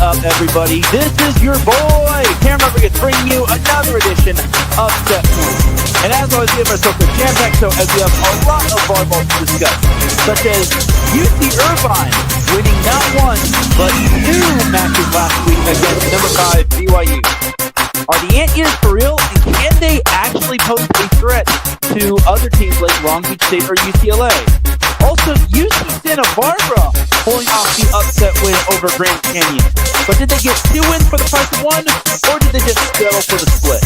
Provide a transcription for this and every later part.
up, everybody? This is your boy, Teran Rodriguez, bringing you another edition of Set Point. And as always, we have ourselves a jam-packed show as we have a lot of volleyball to discuss, such as UC Irvine winning not one, but two matches last week against number 5 BYU. Are the Anteaters for real, and can they actually pose a threat to other teams like Long Beach State or UCLA? Also, UC Santa Barbara pulling off the upset win over Grand Canyon. But did they get 2 wins for the price of 1, or did they just settle for the split?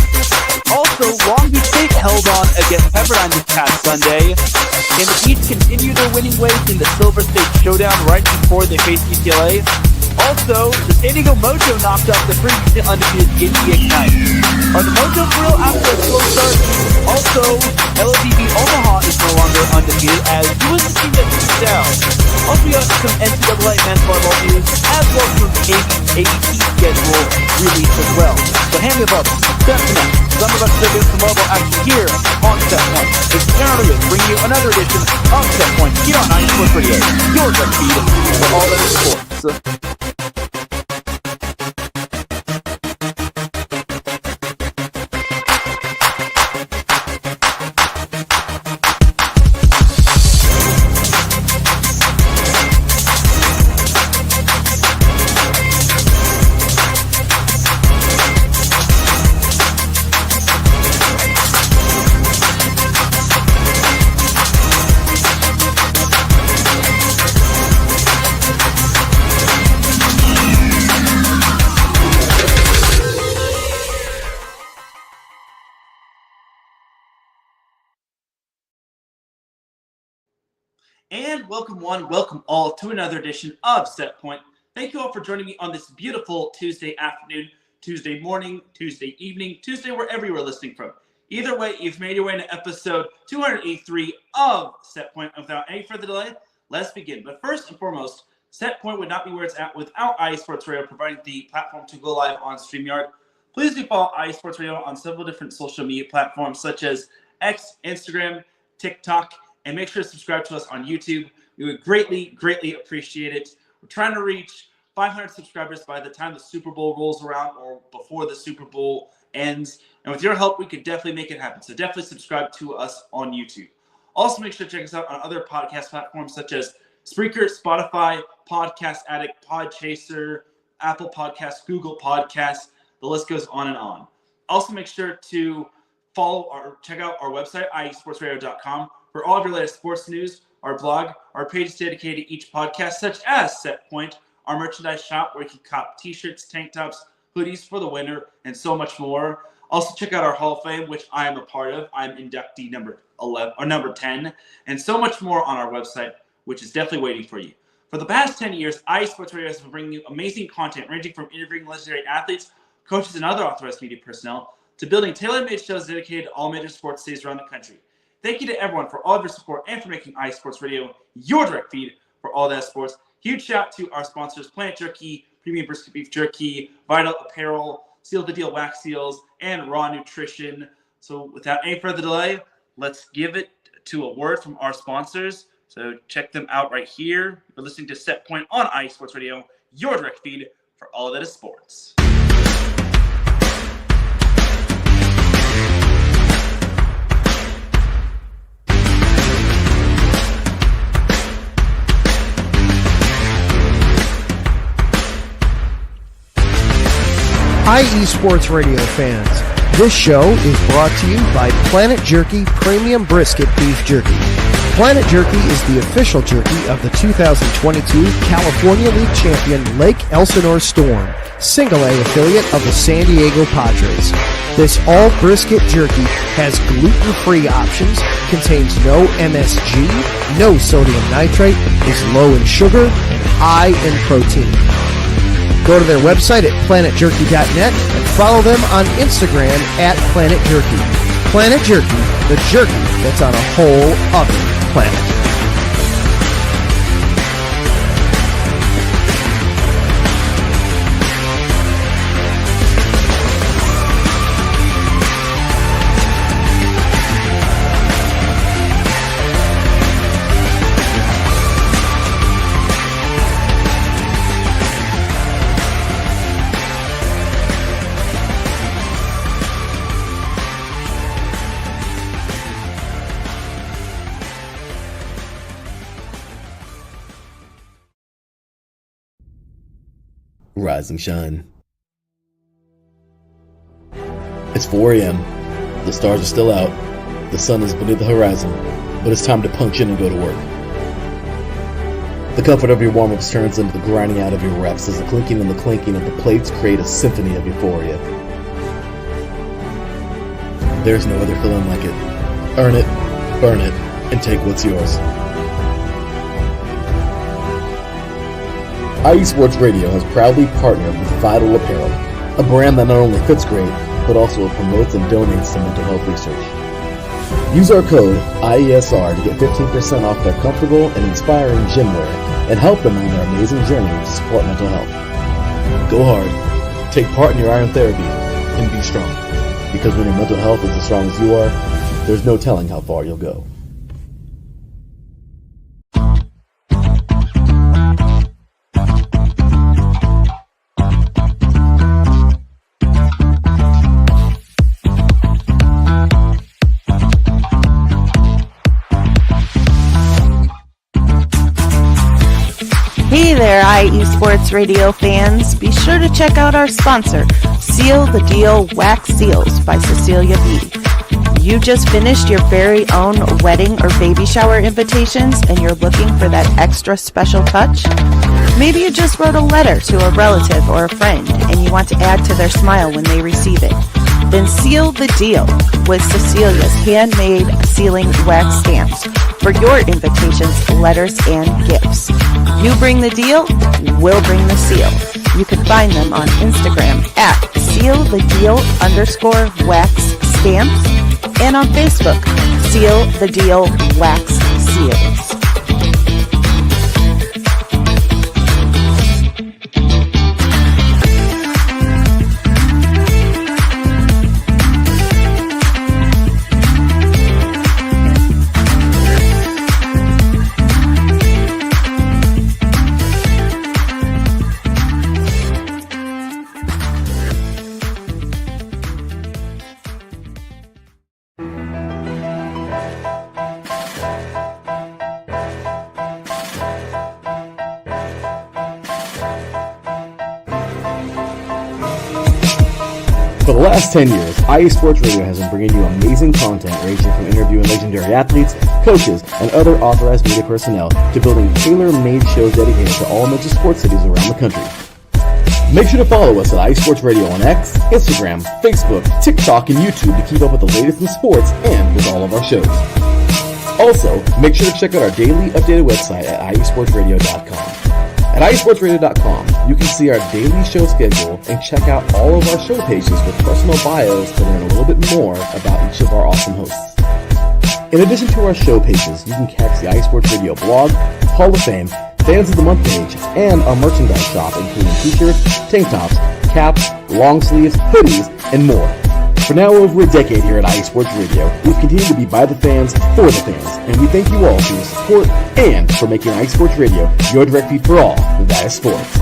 Also, Long Beach State held on against Pepperdine this past Sunday, and the East continued their winning ways in the Silver State Showdown right before they faced UCLA. Also, the San Diego Mojo knocked off the previously undefeated Indiana Knights. Are the Mojo for real after a slow start? Also, LODB Omaha is no longer undefeated as he was the team that beat down. Also, we got some NCAA men's volleyball news as well as some AAP schedule released as well. So hand me a bubble. Step connect. Some of us are doing some volleyball action here on Set Point. It's Teran Rodriguez bringing you another edition of Set Point here on 90 Sports Radio. Your direct feed for all that is sports. And welcome one, welcome all to another edition of Set Point. Thank you all for joining me on this beautiful Tuesday afternoon, Tuesday morning, Tuesday evening, Tuesday wherever you are listening from. Either way, you've made your way into episode 283 of Set Point. Without any further delay, let's begin. But first and foremost, Set Point would not be where it's at without iSports Radio providing the platform to go live on StreamYard. Please do follow iSports Radio on several different social media platforms such as X, Instagram, TikTok, and make sure to subscribe to us on YouTube. We would greatly, greatly appreciate it. We're trying to reach 500 subscribers by the time the Super Bowl rolls around or before the Super Bowl ends. And with your help, we could definitely make it happen. So definitely subscribe to us on YouTube. Also, make sure to check us out on other podcast platforms such as Spreaker, Spotify, Podcast Addict, Podchaser, Apple Podcasts, Google Podcasts. The list goes on and on. Also, make sure to follow or check out our website, iesportsradio.com, for all of your latest sports news, our blog, our pages dedicated to each podcast, such as Set Point, our merchandise shop where you can cop t-shirts, tank tops, hoodies for the winter, and so much more. Also, check out our Hall of Fame, which I am a part of. I'm inductee number 11 or number 10, and so much more on our website, which is definitely waiting for you. For the past 10 years, iSports Radio has been bringing you amazing content ranging from interviewing legendary athletes, coaches, and other authorized media personnel to building tailor-made shows dedicated to all major sports cities around the country. Thank you to everyone for all of your support and for making iSports Radio your direct feed for all that sports. Huge shout out to our sponsors, Planet Jerky, Premium Brisket Beef Jerky, Vital Apparel, Seal the Deal Wax Seals, and Raw Nutrition. So without any further delay, let's give it to a word from our sponsors. So check them out right here. You're listening to Set Point on iSports Radio, your direct feed for all that is sports. Hi, eSports Radio fans. This show is brought to you by Planet Jerky Premium Brisket Beef Jerky. Planet Jerky is the official jerky of the 2022 California League champion Lake Elsinore Storm, single-A affiliate of the San Diego Padres. This all-brisket jerky has gluten-free options, contains no MSG, no sodium nitrate, is low in sugar, and high in protein. Go to their website at planetjerky.net and follow them on Instagram at Planet Jerky. Planet Jerky, the jerky that's on a whole other planet. rise and shine. It's 4 a.m. The stars are still out. The sun is beneath the horizon, but it's time to punch in and go to work. The comfort of your warm-ups turns into the grinding out of your reps as the clinking and the clanking of the plates create a symphony of euphoria. There's no other feeling like it. Earn it, burn it, and take what's yours. IE Sports Radio has proudly partnered with Vital Apparel, a brand that not only fits great, but also promotes and donates to mental health research. Use our code IESR to get 15% off their comfortable and inspiring gym wear and help them on their amazing journey to support mental health. Go hard, take part in your iron therapy, and be strong. Because when your mental health is as strong as you are, there's no telling how far you'll go. Hey there, IE Sports Radio fans. Be sure to check out our sponsor, Seal the Deal Wax Seals by Cecilia B. You just finished your very own wedding or baby shower invitations and you're looking for that extra special touch? Maybe you just wrote a letter to a relative or a friend and you want to add to their smile when they receive it. Then seal the deal with Cecilia's handmade sealing wax stamps for your invitations, letters, and gifts. You bring the deal, we'll bring the seal. You can find them on Instagram at sealthedeal_wax stamps and on Facebook, Seal the Deal Wax Seals. For the last 10 years, IE Sports Radio has been bringing you amazing content ranging from interviewing legendary athletes, coaches, and other authorized media personnel to building tailor-made shows dedicated to all major sports cities around the country. Make sure to follow us at IE Sports Radio on X, Instagram, Facebook, TikTok, and YouTube to keep up with the latest in sports and with all of our shows. Also, make sure to check out our daily updated website at iesportsradio.com. At iesportsradio.com, you can see our daily show schedule and check out all of our show pages with personal bios to learn a little bit more about each of our awesome hosts. In addition to our show pages, you can catch the IE Sports Radio blog, Hall of Fame, Fans of the Month page, and our merchandise shop including t-shirts, tank tops, caps, long sleeves, hoodies, and more. For now over a decade here at IE Sports Radio, we've continued to be by the fans, for the fans, and we thank you all for your support and for making IE Sports Radio your direct feed for all that is sports.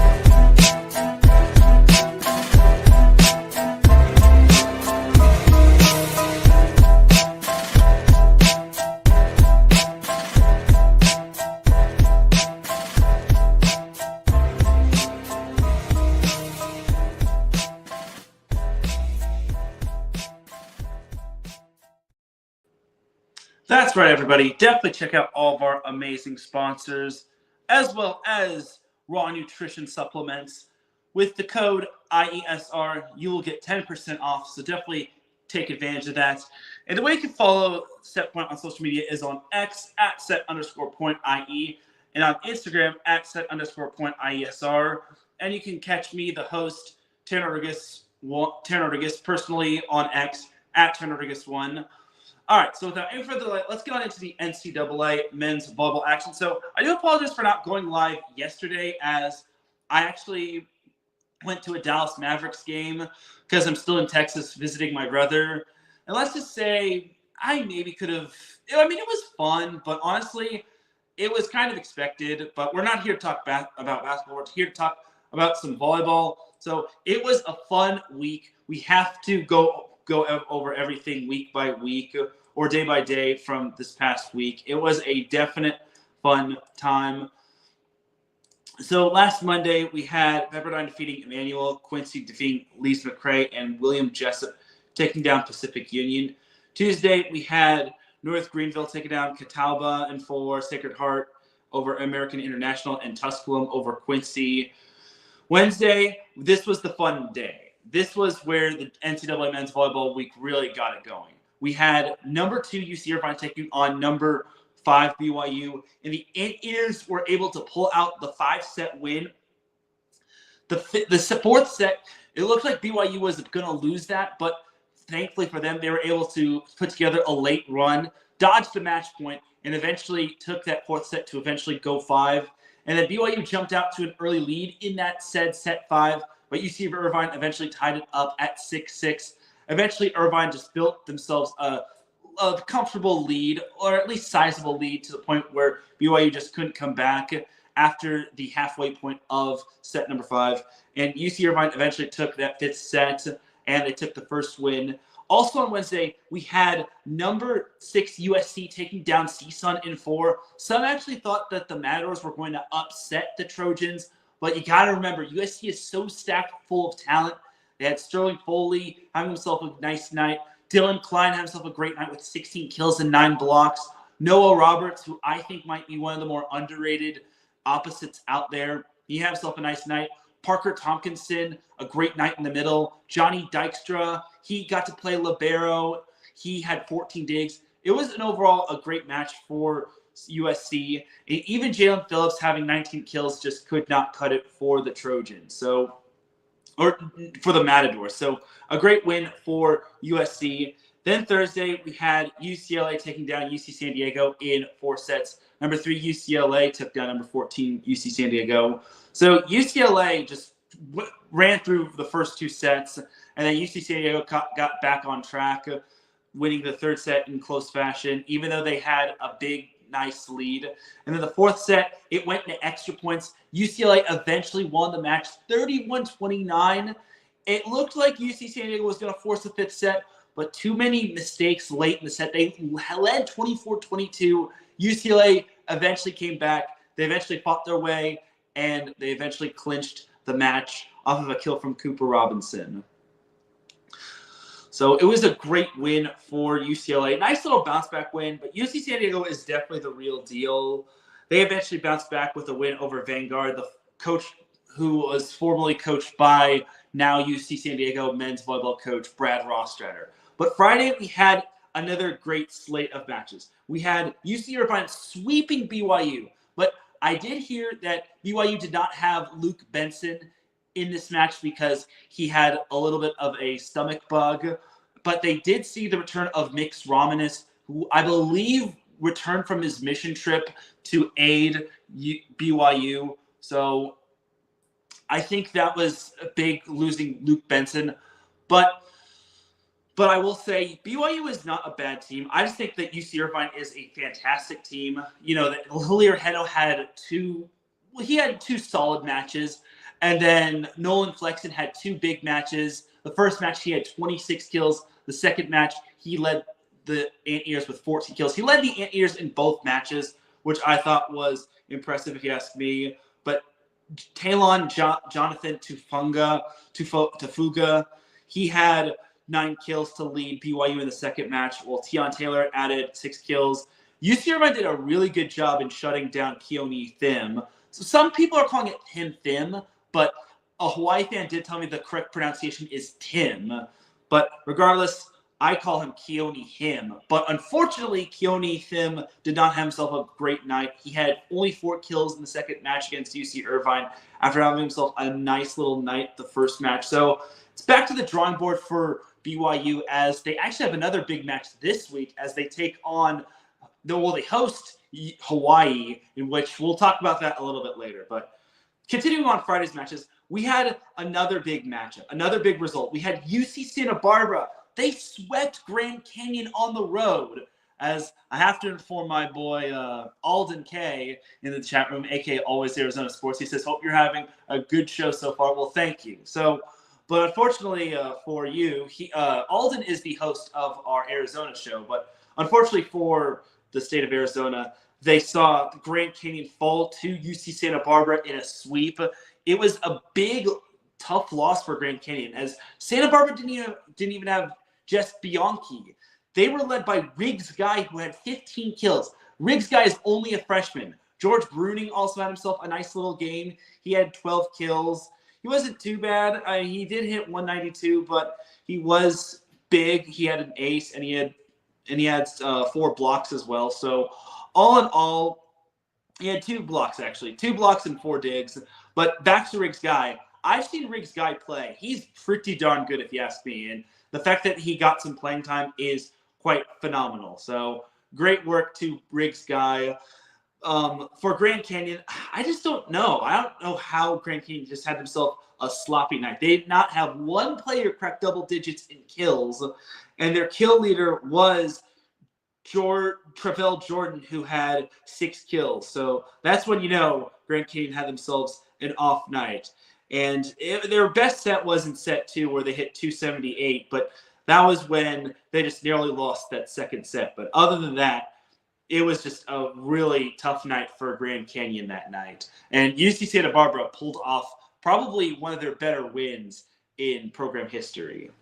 That's right, everybody. Definitely check out all of our amazing sponsors, as well as raw nutrition supplements. With the code IESR, you will get 10% off, so definitely take advantage of that. And the way you can follow SetPoint on social media is on X at set_point.ie and on Instagram at set_point.iesr. And you can catch me, the host, Teran Rodriguez, personally on X at Teran Rodriguez1. All right, so without any further delay, let's get on into the NCAA men's volleyball action. So I do apologize for not going live yesterday, as I actually went to a Dallas Mavericks game because I'm still in Texas visiting my brother. And let's just say I maybe could have – I mean, it was fun, but honestly, it was kind of expected. But we're not here to talk about basketball. We're here to talk about some volleyball. So it was a fun week. We have to go over everything week by week or day by day from this past week. It was a definite fun time. So last Monday, we had Pepperdine defeating Emmanuel, Quincy defeating Lees McRae, and William Jessup taking down Pacific Union. Tuesday, we had North Greenville taking down Catawba and 4, Sacred Heart over American International, and Tusculum over Quincy. Wednesday, this was the fun day. This was where the NCAA Men's Volleyball Week really got it going. We had number 2 UC Irvine taking on number 5 BYU, and the Anteaters were able to pull out the 5-set win. The 4th set, it looked like BYU was going to lose that, but thankfully for them, they were able to put together a late run, dodged the match point, and eventually took that 4th set to eventually go 5. And then BYU jumped out to an early lead in that said set 5, but UC Irvine eventually tied it up at 6-6. Eventually, Irvine just built themselves a comfortable lead, or at least sizable lead, to the point where BYU just couldn't come back after the halfway point of set number 5. And UC Irvine eventually took that 5th set, and they took the first win. Also on Wednesday, we had number 6 USC taking down CSUN in 4. Some actually thought that the Matadors were going to upset the Trojans, but you got to remember, USC is so stacked full of talent. They had Sterling Foley having himself a nice night. Dylan Klein had himself a great night with 16 kills and 9 blocks. Noah Roberts, who I think might be one of the more underrated opposites out there, he had himself a nice night. Parker Tompkinson, a great night in the middle. Johnny Dykstra, he got to play libero. He had 14 digs. It was an overall a great match for USC. Even Jalen Phillips having 19 kills just could not cut it for the Trojans. Or for the Matadors. So a great win for USC. Then Thursday, we had UCLA taking down UC San Diego in 4 sets. Number 3, UCLA took down number 14, UC San Diego. So UCLA just ran through the first 2 sets, and then UC San Diego got back on track, winning the 3rd set in close fashion, even though they had a big, nice lead. And then the 4th set, it went into extra points. UCLA eventually won the match 31-29. It looked like UC San Diego was going to force the 5th set, but too many mistakes late in the set. They led 24-22. UCLA eventually came back. They eventually fought their way, and they eventually clinched the match off of a kill from Cooper Robinson. So it was a great win for UCLA. Nice little bounce-back win, but UC San Diego is definitely the real deal. They eventually bounced back with a win over Vanguard, the coach who was formerly coached by now UC San Diego men's volleyball coach Brad Rostratter. But Friday, we had another great slate of matches. We had UC Irvine sweeping BYU, but I did hear that BYU did not have Luke Benson in this match because he had a little bit of a stomach bug, but they did see the return of Mix Romanis, who I believe returned from his mission trip to aid BYU. So I think that was a big losing Luke Benson, but I will say BYU is not a bad team. I just think that UC Irvine is a fantastic team. You know, that Hillier Hedo had 2 solid matches. And then Nolan Flexen had 2 big matches. The first match, he had 26 kills. The second match, he led the Anteaters with 14 kills. He led the Anteaters in both matches, which I thought was impressive if you ask me. But Talon Jonathan Tufuga, he had 9 kills to lead BYU in the second match, while Tion Taylor added 6 kills. UC Irvine did a really good job in shutting down Keone Thim. So some people are calling it Tim Thim, but a Hawaii fan did tell me the correct pronunciation is Tim. But regardless, I call him Keone Him. But unfortunately, Keone Thim did not have himself a great night. He had only 4 kills in the second match against UC Irvine after having himself a nice little night the first match. So it's back to the drawing board for BYU as they actually have another big match this week as they take on, they host Hawaii, in which we'll talk about that a little bit later. But continuing on Friday's matches, we had another big matchup, another big result. We had UC Santa Barbara. They swept Grand Canyon on the road. As I have to inform my boy Alden K in the chat room, aka Always Arizona Sports. He says, "Hope you're having a good show so far." Well, thank you. So, but unfortunately for you, Alden is the host of our Arizona show. But unfortunately for the state of Arizona, they saw Grand Canyon fall to UC Santa Barbara in a sweep. It was a big, tough loss for Grand Canyon, as Santa Barbara didn't even have Jess Bianchi. They were led by Riggs Guy, who had 15 kills. Riggs Guy is only a freshman. George Bruning also had himself a nice little game. He had 12 kills. He wasn't too bad. He did hit 192, but he was big. He had an ace, and he had 4 blocks as well. So all in all, he had 2 blocks actually, 2 blocks and 4 digs. But back to Riggs Guy. I've seen Riggs Guy play. He's pretty darn good, if you ask me. And the fact that he got some playing time is quite phenomenal. So great work to Riggs Guy. For Grand Canyon, I just don't know. I don't know how Grand Canyon just had themselves a sloppy night. They did not have one player crack double digits in kills, and their kill leader was Travell Jordan, who had 6 kills. So that's when you know Grand Canyon had themselves an off night. And their best set was in set 2, where they hit 278, but that was when they just nearly lost that second set. But other than that, it was just a really tough night for Grand Canyon that night. And UC Santa Barbara pulled off probably one of their better wins in program history.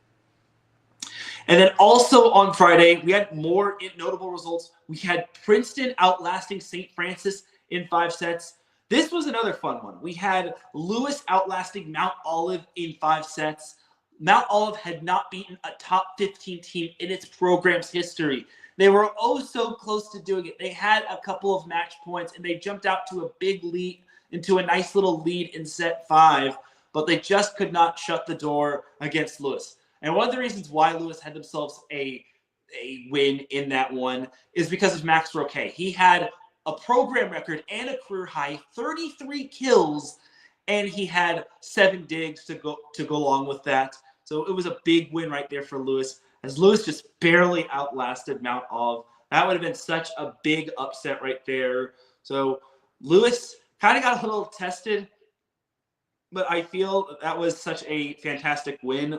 And then also on Friday, we had more notable results. We had Princeton outlasting St. Francis in 5 sets. This was another fun one. We had Lewis outlasting Mount Olive in 5 sets. Mount Olive had not beaten a top 15 team in its program's history. They were oh so close to doing it. They had a couple of match points, and they jumped out to a big lead, into a nice little lead in set 5, but they just could not shut the door against Lewis. And one of the reasons why Lewis had themselves a win in that one is because of Max Roquet. He had a program record and a career high 33 kills, and he had 7 digs to go along with that. So it was a big win right there for Lewis, as Lewis just barely outlasted Mount Olive. That would have been such a big upset right there. So Lewis kind of got a little tested, but I feel that was such a fantastic win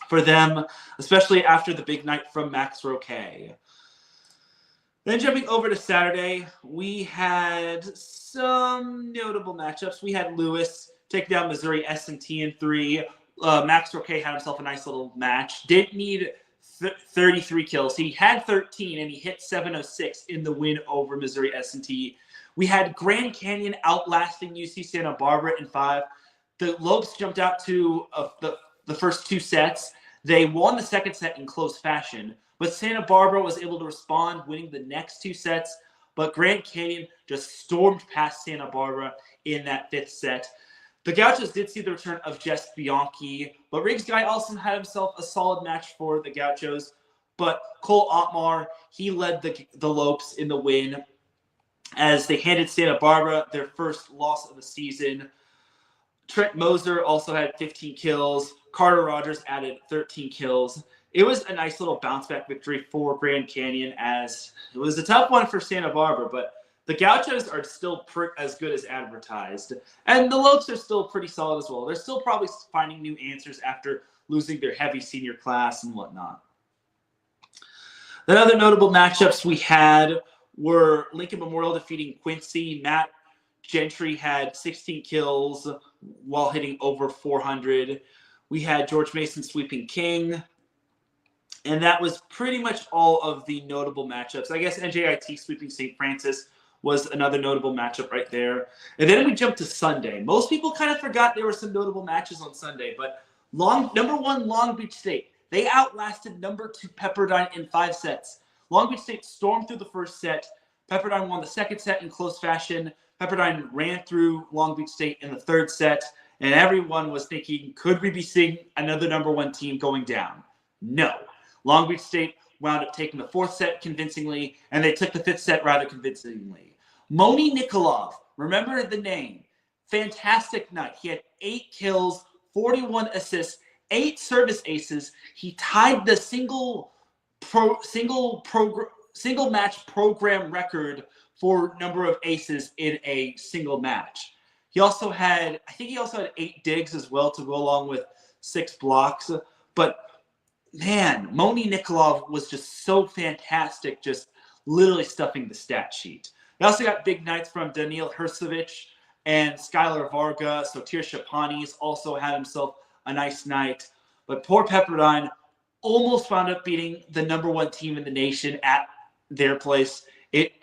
for them, especially after the big night from Max Roquet. Then jumping over to Saturday, we had some notable matchups. We had Lewis take down Missouri S&T in 3. Max Roquet had himself a nice little match. Didn't need 33 kills. He had 13, and he hit 706 in the win over Missouri S&T. We had Grand Canyon outlasting UC Santa Barbara in 5. The Lopes jumped out to the first 2 sets. They won the second set in close fashion, but Santa Barbara was able to respond, winning the next 2 sets. But Grand Canyon just stormed past Santa Barbara in that 5th set. The Gauchos did see the return of Jess Bianchi, but Riggs Guy also had himself a solid match for the Gauchos. But Cole Otmar, he led the Lopes in the win, as they handed Santa Barbara their first loss of the season. Trent Moser also had 15 kills. Carter Rogers added 13 kills. It was a nice little bounce-back victory for Grand Canyon, as it was a tough one for Santa Barbara, but the Gauchos are still as good as advertised. And the Lopes are still pretty solid as well. They're still probably finding new answers after losing their heavy senior class and whatnot. The other notable matchups we had were Lincoln Memorial defeating Quincy. Matt Gentry had 16 kills while hitting over 400. We had George Mason sweeping King. And that was pretty much all of the notable matchups. I guess NJIT sweeping St. Francis was another notable matchup right there. And then we jumped to Sunday. Most people kind of forgot there were some notable matches on Sunday, but number 1 Long Beach State, they outlasted number 2 Pepperdine in 5 sets. Long Beach State stormed through the first set. Pepperdine won the second set in close fashion. Pepperdine ran through Long Beach State in the 3rd set, and everyone was thinking, could we be seeing another number 1 team going down? No. Long Beach State wound up taking the 4th set convincingly, and they took the 5th set rather convincingly. Moni Nikolov, remember the name. Fantastic night. He had 8 kills, 41 assists, 8 service aces. He tied the single match program record for number of aces in a single match. He also had 8 digs as well to go along with 6 blocks. But man, Moni Nikolov was just so fantastic, just literally stuffing the stat sheet. We also got big nights from Daniil Hercevic and Skylar Varga. So Tir Shapanis also had himself a nice night. But poor Pepperdine almost wound up beating the number one team in the nation at their place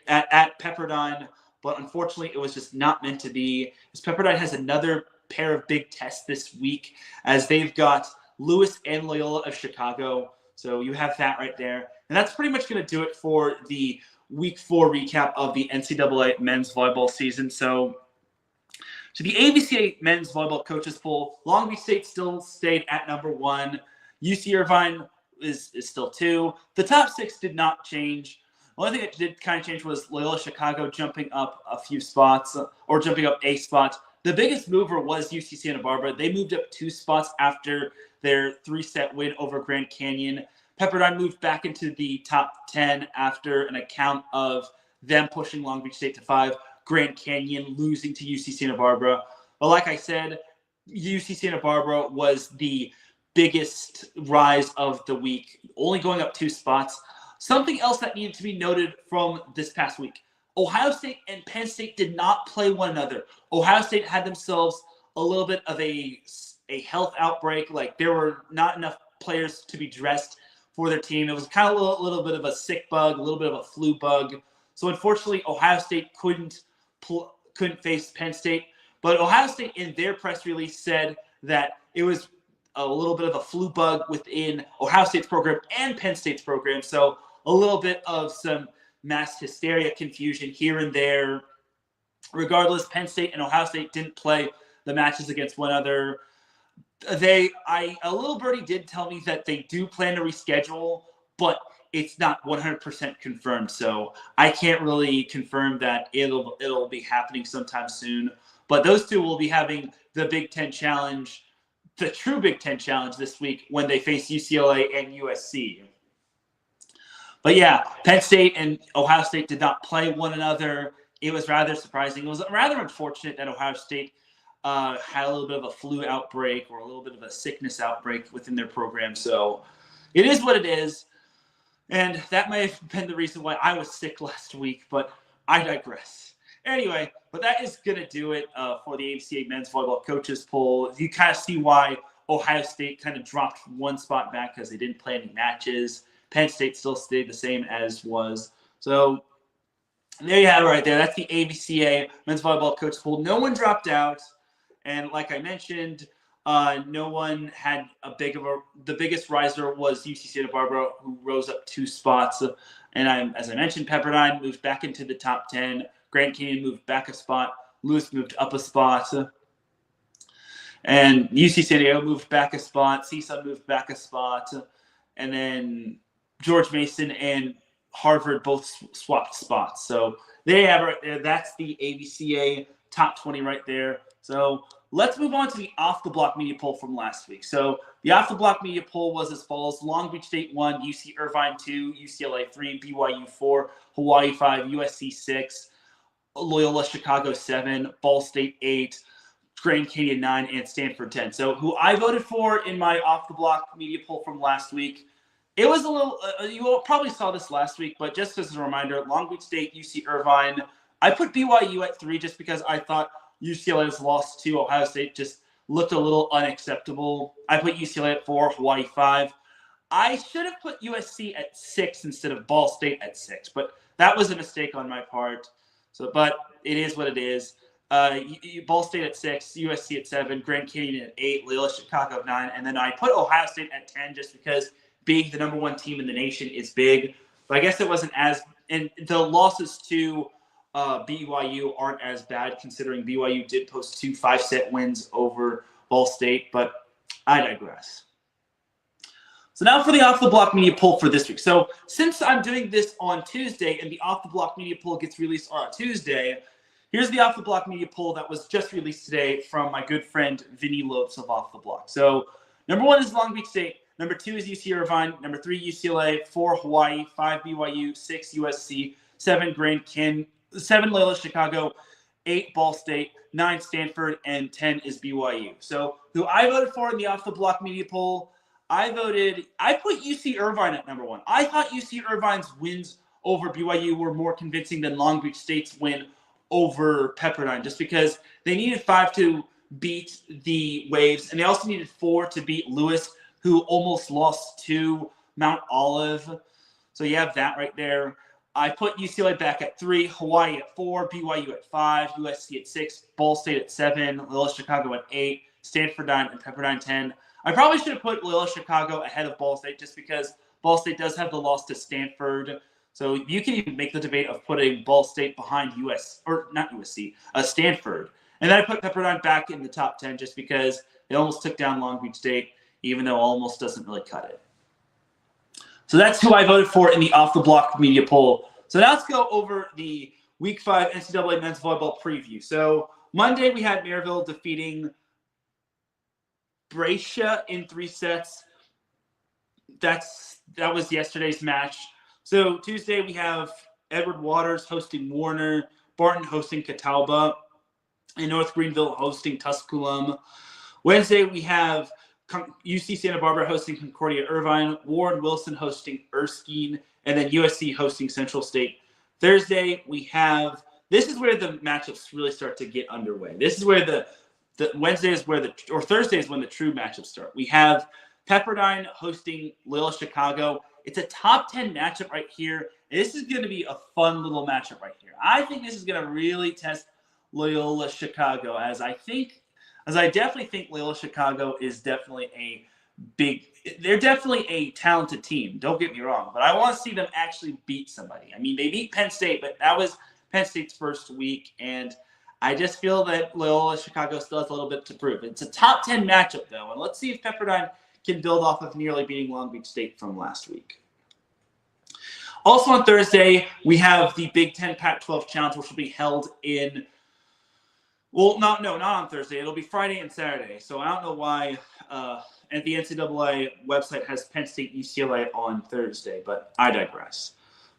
at Pepperdine. But unfortunately, it was just not meant to be. As Pepperdine has another pair of big tests this week, as they've got Lewis and Loyola of Chicago. So you have that right there. And that's pretty much going to do it for the Week 4 recap of the NCAA men's volleyball season. So the AVCA men's volleyball coaches poll, Long Beach State still stayed at number 1. UC Irvine is still 2. The top 6 did not change. The only thing that did kind of change was Loyola Chicago jumping up a few spots, or jumping up a spot. The biggest mover was UC Santa Barbara. They moved up 2 spots after their 3-set win over Grand Canyon. Pepperdine moved back into the top 10 after an account of them pushing Long Beach State to 5, Grand Canyon losing to UC Santa Barbara. But like I said, UC Santa Barbara was the biggest rise of the week, only going up 2 spots. Something else that needed to be noted from this past week: Ohio State and Penn State did not play one another. Ohio State had themselves a little bit of a health outbreak. Like, there were not enough players to be dressed for their team. It was kind of a little bit of a sick bug, a little bit of a flu bug. So unfortunately, Ohio State couldn't face Penn State. But Ohio State, in their press release, said that it was a little bit of a flu bug within Ohio State's program and Penn State's program. So a little bit of some mass hysteria, confusion here and there. Regardless, Penn State and Ohio State didn't play the matches against one another. A little birdie did tell me that they do plan to reschedule, but it's not 100% confirmed. So I can't really confirm that it'll be happening sometime soon. But those two will be having the Big Ten Challenge, the true Big Ten Challenge this week when they face UCLA and USC. But yeah, Penn State and Ohio State did not play one another. It was rather surprising. It was rather unfortunate that Ohio State had a little bit of a flu outbreak or a little bit of a sickness outbreak within their program. So it is what it is. And that may have been the reason why I was sick last week, but I digress. Anyway, but that is going to do it for the AVCA men's volleyball coaches poll. You kind of see why Ohio State kind of dropped 1 spot back, because they didn't play any matches. Penn State still stayed the same as was. So there you have it right there. That's the AVCA men's volleyball coaches poll. No one dropped out. And like I mentioned, no one had the biggest riser was UC Santa Barbara, who rose up 2 spots. And as I mentioned, Pepperdine moved back into the top 10. Grand Canyon moved back a spot. Lewis moved up a spot. And UC San Diego moved back a spot. CSUN moved back a spot. And then George Mason and Harvard both swapped spots. So there you have it right there. That's the AVCA top 20 right there. So let's move on to the off-the-block media poll from last week. So the off-the-block media poll was as follows: Long Beach State 1, UC Irvine 2, UCLA 3, BYU 4, Hawaii 5, USC 6, Loyola Chicago 7, Ball State 8, Grand Canyon 9, and Stanford 10. So who I voted for in my off-the-block media poll from last week, it was a little you probably saw this last week, but just as a reminder, Long Beach State, UC Irvine. I put BYU at 3 just because I thought UCLA's loss to Ohio State just looked a little unacceptable. I put UCLA at 4, Hawaii 5. I should have put USC at 6 instead of Ball State at 6, but that was a mistake on my part. So, but it is what it is. Ball State at 6, USC at 7, Grand Canyon at 8, Loyola Chicago at 9, and then I put Ohio State at 10 just because being the number 1 team in the nation is big. But I guess it wasn't as – and the losses to BYU aren't as bad, considering BYU did post 2 5-set wins over Ball State, but I digress. So now for the off-the-block media poll for this week. So since I'm doing this on Tuesday and the off-the-block media poll gets released on Tuesday, here's the off-the-block media poll that was just released today from my good friend Vinny Lopes of Off the Block. So number 1 is Long Beach State. Number 2 is UC Irvine. Number 3, UCLA. 4, Hawaii. 5, BYU. 6, USC. 7, Grand Canyon. 7, Loyola Chicago. 8, Ball State. 9, Stanford. And 10 is BYU. So who I voted for in the off-the-block media poll, I put UC Irvine at number 1. I thought UC Irvine's wins over BYU were more convincing than Long Beach State's win over Pepperdine, just because they needed 5 to beat the Waves, and they also needed 4 to beat Lewis, who almost lost to Mount Olive. So you have that right there. I put UCLA back at 3, Hawaii at 4, BYU at 5, USC at 6, Ball State at 7, Loyola Chicago at 8, Stanford 9, and Pepperdine 10. I probably should have put Loyola Chicago ahead of Ball State just because Ball State does have the loss to Stanford. So you can even make the debate of putting Ball State behind Stanford. And then I put Pepperdine back in the top 10 just because they almost took down Long Beach State, even though almost doesn't really cut it. So that's who I voted for in the Off the Block media poll. So now let's go over the Week 5 NCAA men's volleyball preview. So Monday we had Maryville defeating Brescia in 3 sets. That was yesterday's match. So Tuesday we have Edward Waters hosting Warner, Barton hosting Catawba, and North Greenville hosting Tusculum. Wednesday we have UC Santa Barbara hosting Concordia Irvine, Warren Wilson hosting Erskine, and then USC hosting Central State. Thursday we have, this is where the matchups really start to get underway. This is where Thursday is when the true matchups start. We have Pepperdine hosting Loyola Chicago. It's a top 10 matchup right here. This is going to be a fun little matchup right here. I think this is going to really test Loyola Chicago, as I definitely think Loyola Chicago is definitely they're definitely a talented team. Don't get me wrong, but I want to see them actually beat somebody. I mean, they beat Penn State, but that was Penn State's first week, and I just feel that Loyola Chicago still has a little bit to prove. It's a top 10 matchup, though, and let's see if Pepperdine can build off of nearly beating Long Beach State from last week. Also on Thursday, we have the Big Ten Pac-12 Challenge, which will be held in not on Thursday. It'll be Friday and Saturday. So I don't know why the NCAA website has Penn State UCLA on Thursday, but I digress.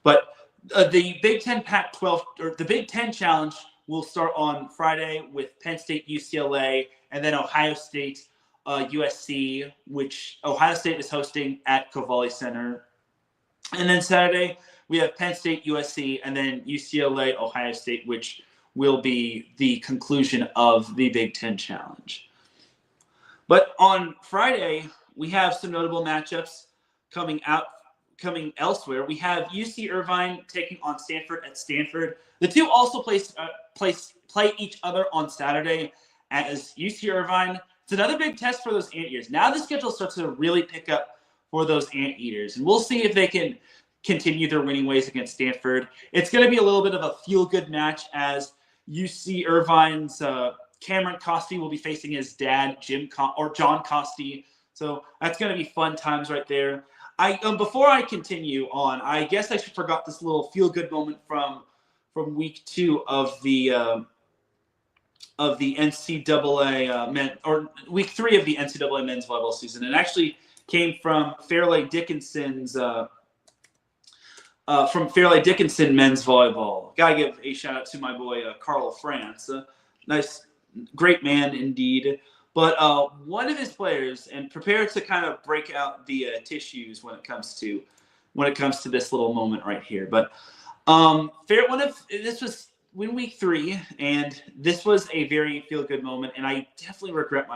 But the Big Ten Pac-12 or the Big Ten Challenge will start on Friday with Penn State UCLA and then Ohio State USC, which Ohio State is hosting at Covalli Center. And then Saturday we have Penn State USC and then UCLA Ohio State, which will be the conclusion of the Big Ten Challenge. But on Friday, we have some notable matchups coming elsewhere. We have UC Irvine taking on Stanford at Stanford. The two also play each other on Saturday as UC Irvine. It's another big test for those Anteaters. Now the schedule starts to really pick up for those Anteaters, and we'll see if they can continue their winning ways against Stanford. It's going to be a little bit of a feel-good match as UC Irvine's Cameron Costy will be facing his dad, John Costy. So that's going to be fun times right there. Before I continue on, I guess I forgot this little feel-good moment from week 2 of the NCAA week 3 of the NCAA men's volleyball season. It actually came from Fairleigh Dickinson men's volleyball. Gotta give a shout out to my boy Carl France. Nice, great man indeed. But one of his players, and prepare to kind of break out the tissues when it comes to this little moment right here. But this was in week 3, and this was a very feel-good moment, and I definitely regret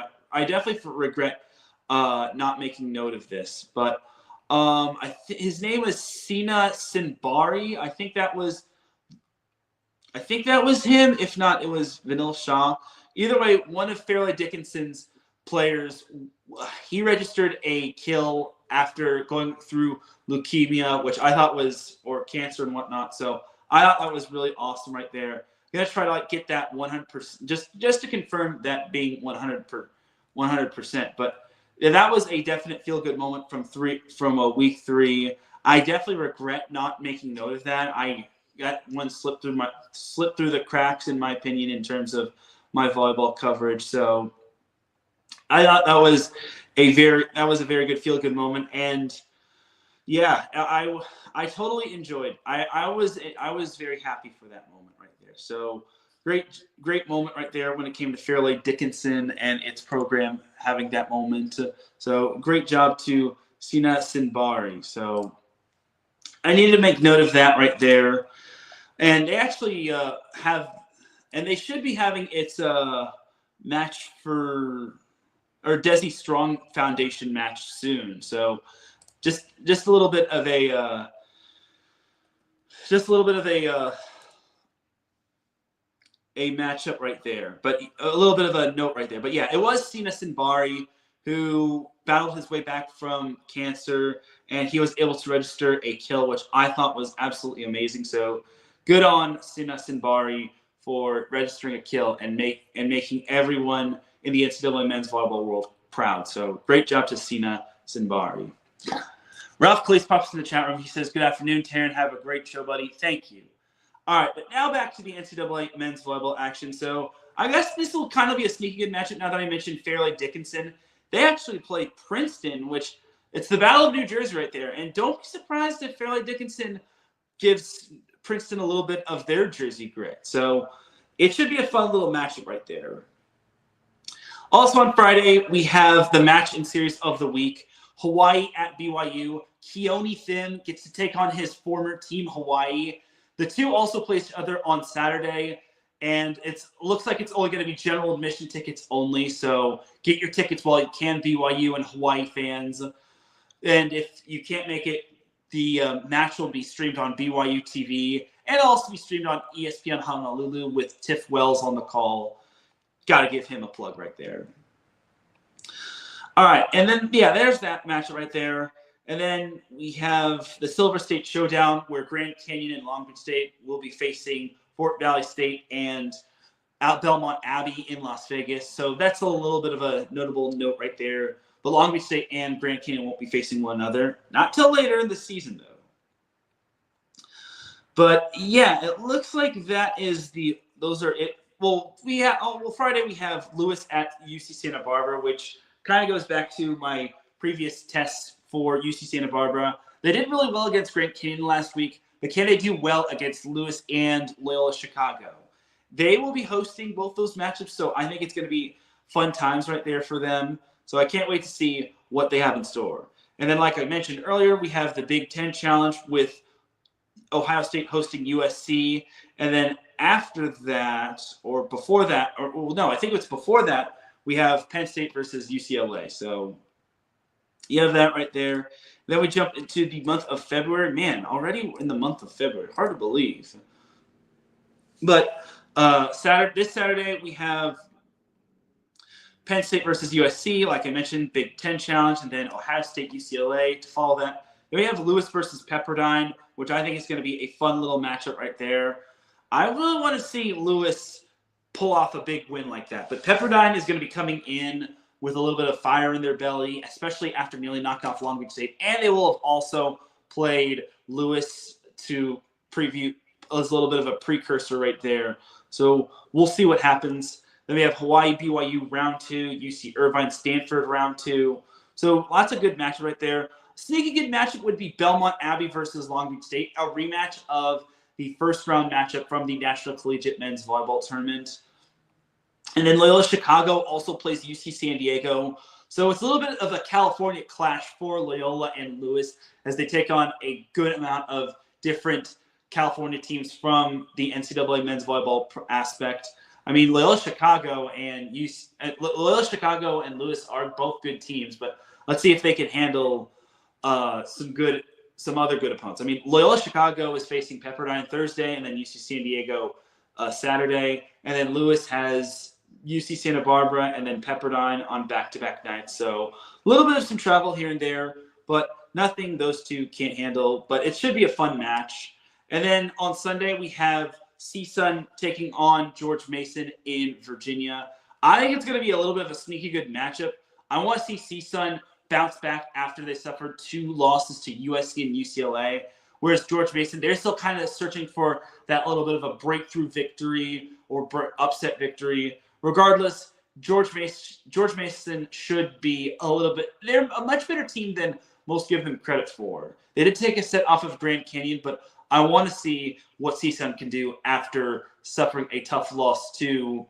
not making note of this. But his name was Sina Sinbari. I think that was him. If not, it was Vinil Shah. Either way, one of Fairleigh Dickinson's players, he registered a kill after going through leukemia, which I thought was, or cancer and whatnot. So I thought that was really awesome right there. I'm gonna try to get that 100%, just to confirm that being 100%. But yeah, that was a definite feel-good moment from week 3. I definitely regret not making note of that. That one slipped through the cracks, in my opinion, in terms of my volleyball coverage. So I thought that was a very good feel-good moment. And yeah, I totally enjoyed. I was very happy for that moment right there. So great moment right there when it came to Fairleigh Dickinson and its program having that moment. So great job to Sina Sinbari. So I need to make note of that right there. And they actually they should be having its match or Desi Strong Foundation match soon. So just a little bit of a a matchup right there, but a little bit of a note right there. But yeah, it was Sina Sinbari who battled his way back from cancer, and he was able to register a kill, which I thought was absolutely amazing. So good on Sina Sinbari for registering a kill and making everyone in the NCAA men's volleyball world proud. So great job to Sina Sinbari. Ralph Cleese pops in the chat room. He says, "Good afternoon, Teran. Have a great show, buddy. Thank you." All right, but now back to the NCAA men's volleyball action. So I guess this will kind of be a sneaky good matchup now that I mentioned Fairleigh Dickinson. They actually played Princeton, which it's the Battle of New Jersey right there. And don't be surprised if Fairleigh Dickinson gives Princeton a little bit of their Jersey grit. So it should be a fun little matchup right there. Also on Friday, we have the match and series of the week. Hawaii at BYU. Keone Thim gets to take on his former team, Hawaii. The two also play each other on Saturday, and it looks like it's only going to be general admission tickets only. So get your tickets while you can, BYU and Hawaii fans. And if you can't make it, the match will be streamed on BYU TV and also be streamed on ESPN Honolulu with Tiff Wells on the call. Got to give him a plug right there. All right, and then, yeah, there's that matchup right there. And then we have the Silver State Showdown where Grand Canyon and Long Beach State will be facing Fort Valley State and Belmont Abbey in Las Vegas. So that's a little bit of a notable note right there. But Long Beach State and Grand Canyon won't be facing one another. Not till later in the season, though. But, yeah, it looks like those are it. Well, Friday we have Lewis at UC Santa Barbara, which kind of goes back to my previous tests for UC Santa Barbara. They did really well against Grand Canyon last week, but can they do well against Lewis and Loyola Chicago? They will be hosting both those matchups, so I think it's going to be fun times right there for them. So I can't wait to see what they have in store. And then, like I mentioned earlier, we have the Big Ten Challenge with Ohio State hosting USC. And then after that, or before that, I think it's before that, we have Penn State versus UCLA. So you have that right there. Then we jump into the month of February. Man, already in the month of February. Hard to believe. But this Saturday, we have Penn State versus USC. Like I mentioned, Big Ten Challenge. And then Ohio State, UCLA to follow that. Then we have Lewis versus Pepperdine, which I think is going to be a fun little matchup right there. I really want to see Lewis pull off a big win like that. But Pepperdine is going to be coming in with a little bit of fire in their belly, especially after nearly knocking off Long Beach State. And they will have also played Lewis to preview as a little bit of a precursor right there. So we'll see what happens. Then we have Hawaii, BYU round 2, UC Irvine, Stanford round 2. So lots of good matches right there. Sneaky good matchup would be Belmont Abbey versus Long Beach State, a rematch of the first round matchup from the National Collegiate Men's Volleyball Tournament. And then Loyola Chicago also plays UC San Diego. So it's a little bit of a California clash for Loyola and Lewis as they take on a good amount of different California teams from the NCAA men's volleyball aspect. I mean, Loyola Chicago and Lewis are both good teams, but let's see if they can handle some other good opponents. I mean, Loyola Chicago is facing Pepperdine Thursday and then UC San Diego Saturday. And then Lewis has UC Santa Barbara and then Pepperdine on back-to-back nights. So a little bit of some travel here and there, but nothing those two can't handle. But it should be a fun match. And then on Sunday, we have CSUN taking on George Mason in Virginia. I think it's going to be a little bit of a sneaky good matchup. I want to see CSUN bounce back after they suffered 2 losses to USC and UCLA, whereas George Mason, they're still kind of searching for that little bit of a breakthrough victory or upset victory. Regardless, George Mason should be they're a much better team than most give them credit for. They did take a set off of Grand Canyon, but I want to see what CSUN can do after suffering a tough loss to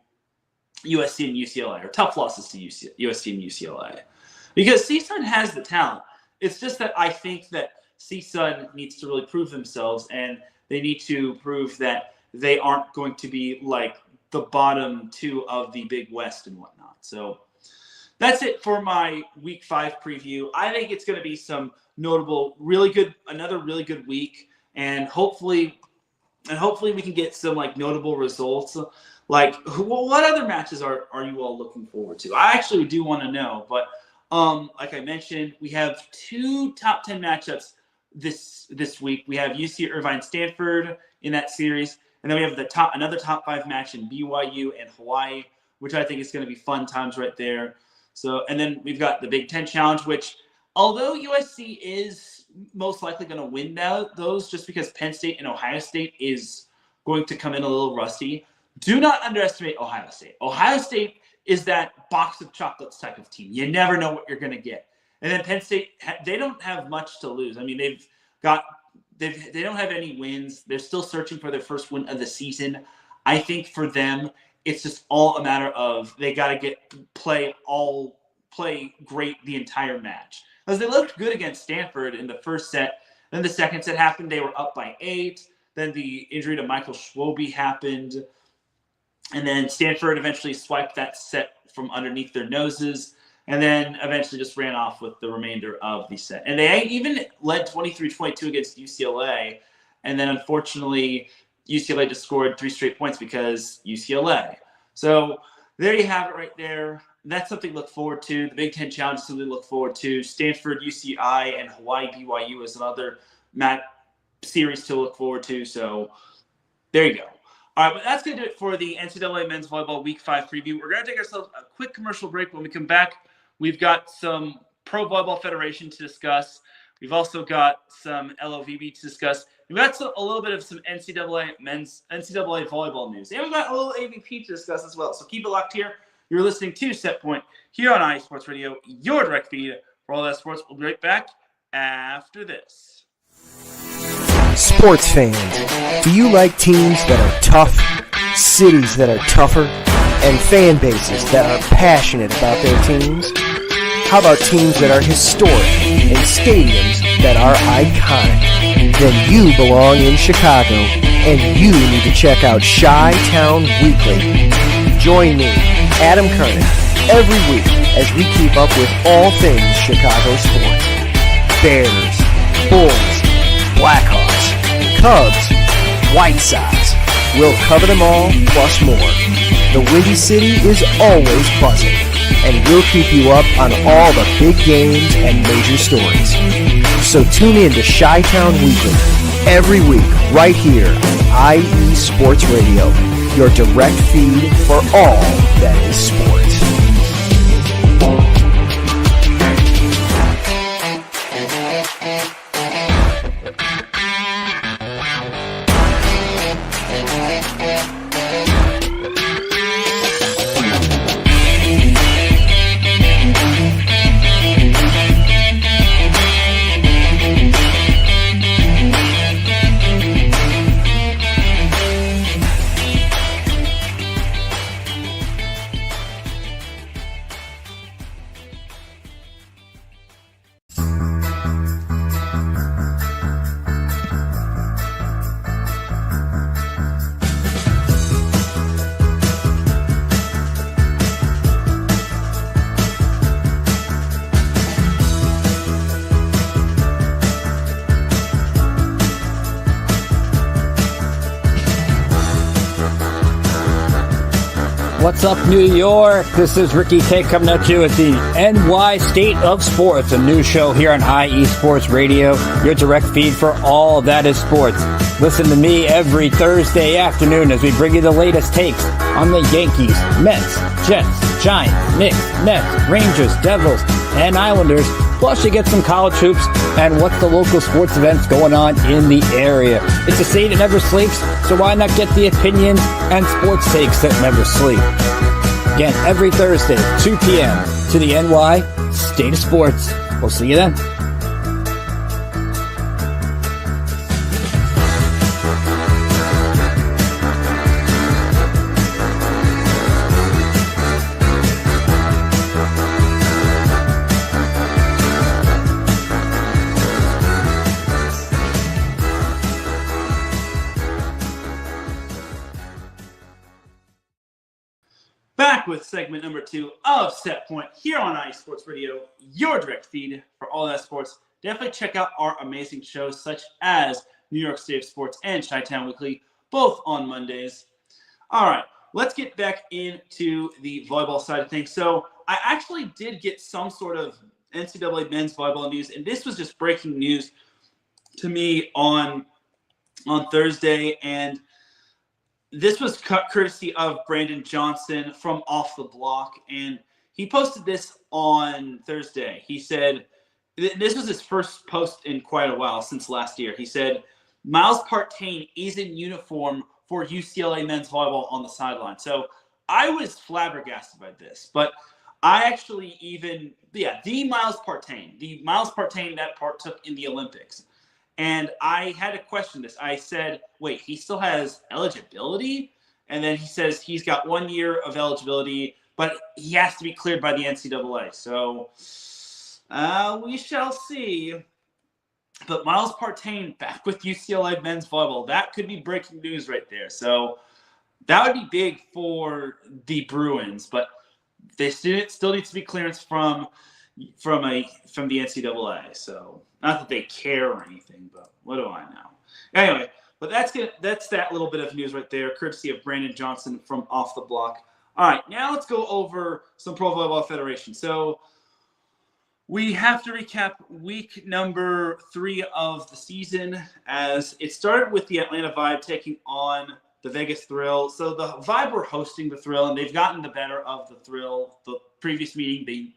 USC and UCLA, or tough losses to USC and UCLA. Because CSUN has the talent. It's just that I think that CSUN needs to really prove themselves, and they need to prove that they aren't going to be like the bottom two of the Big West and whatnot. So that's it for my Week 5 preview. I think it's going to be some notable, another really good week, and hopefully we can get some like notable results. Like, what other matches are you all looking forward to? I actually do want to know, but like I mentioned, we have 2 top 10 matchups this week. We have UC Irvine Stanford in that series, and then we have another top 5 match in BYU and Hawaii, which I think is going to be fun times right there. So, and then we've got the Big Ten Challenge, which although USC is most likely going to win those just because Penn State and Ohio State is going to come in a little rusty, do not underestimate Ohio State. Ohio State is that box of chocolates type of team. You never know what you're going to get. And then Penn State, they don't have much to lose. I mean, they don't have any wins. They're still searching for their first win of the season. I think for them, it's just all a matter of they got to play great the entire match. Because they looked good against Stanford in the first set. Then the second set happened. They were up by 8. Then the injury to Michael Schwobe happened. And then Stanford eventually swiped that set from underneath their noses and then eventually just ran off with the remainder of the set. And they even led 23-22 against UCLA. And then unfortunately, UCLA just scored 3 straight points because UCLA. So there you have it right there. That's something to look forward to. The Big Ten Challenge is something to look forward to. Stanford, UCI, and Hawaii BYU is another series to look forward to. So there you go. All right, but that's going to do it for the NCAA Men's Volleyball Week 5 preview. We're going to take ourselves a quick commercial break. When we come back, we've got some Pro Volleyball Federation to discuss. We've also got some LOVB to discuss. We've got a little bit of some NCAA volleyball news. And we've got a little AVP to discuss as well. So keep it locked here. You're listening to Set Point here on IE Sports Radio, your direct feed for all that sports. We'll be right back after this. Sports fans, do you like teams that are tough, cities that are tougher, and fan bases that are passionate about their teams? How about teams that are historic and stadiums that are iconic? Then you belong in Chicago, and you need to check out Chi-Town Weekly. Join me, Adam Kernick, every week as we keep up with all things Chicago sports. Bears, Bulls, Blackhawks, Cubs, White Sox. We'll cover them all, plus more. The Windy City is always buzzing, and we'll keep you up on all the big games and major stories. So tune in to Chi-Town Weekly every week right here on IE Sports Radio, your direct feed for all that is sports. What's up, New York? This is Ricky K coming at you with the NY State of Sports, a new show here on IE Sports Radio, your direct feed for all that is sports. Listen to me every Thursday afternoon as we bring you the latest takes on the Yankees, Mets, Jets, Giants, Knicks, Nets, Rangers, Devils, and Islanders. Plus, you get some college hoops and what's the local sports events going on in the area. It's a state that never sleeps, so why not get the opinions and sports takes that never sleep? Again, every Thursday, 2 p.m. to the NY State of Sports. We'll see you then. Back with segment number 2 of Set Point here on iSports Radio, your direct feed for all that sports. Definitely check out our amazing shows such as New York State of Sports and Chi-Town Weekly, both on Mondays. All right, let's get back into the volleyball side of things. So I actually did get some sort of NCAA men's volleyball news, and this was just breaking news to me on Thursday, and this was courtesy of Brandon Johnson from Off the Block, and he posted this on Thursday. He said, this was his first post in quite a while, since last year. He said, Miles Partain is in uniform for UCLA men's volleyball on the sideline. So I was flabbergasted by this, but I actually the Miles Partain that partook in the Olympics. And I had to question this. I said, wait, he still has eligibility? And then he says he's got 1 year of eligibility, but he has to be cleared by the NCAA. So we shall see. But Miles Partain back with UCLA men's volleyball. That could be breaking news right there. So that would be big for the Bruins. But they still needs to be clearance from the NCAA. So not that they care or anything, but what do I know? Anyway, but that's that little bit of news right there, courtesy of Brandon Johnson from Off the Block. All right, now let's go over some Pro Volleyball Federation. So we have to recap week number 3 of the season, as it started with the Atlanta Vibe taking on the Vegas Thrill. So the Vibe were hosting the Thrill, and they've gotten the better of the Thrill. The previous meeting,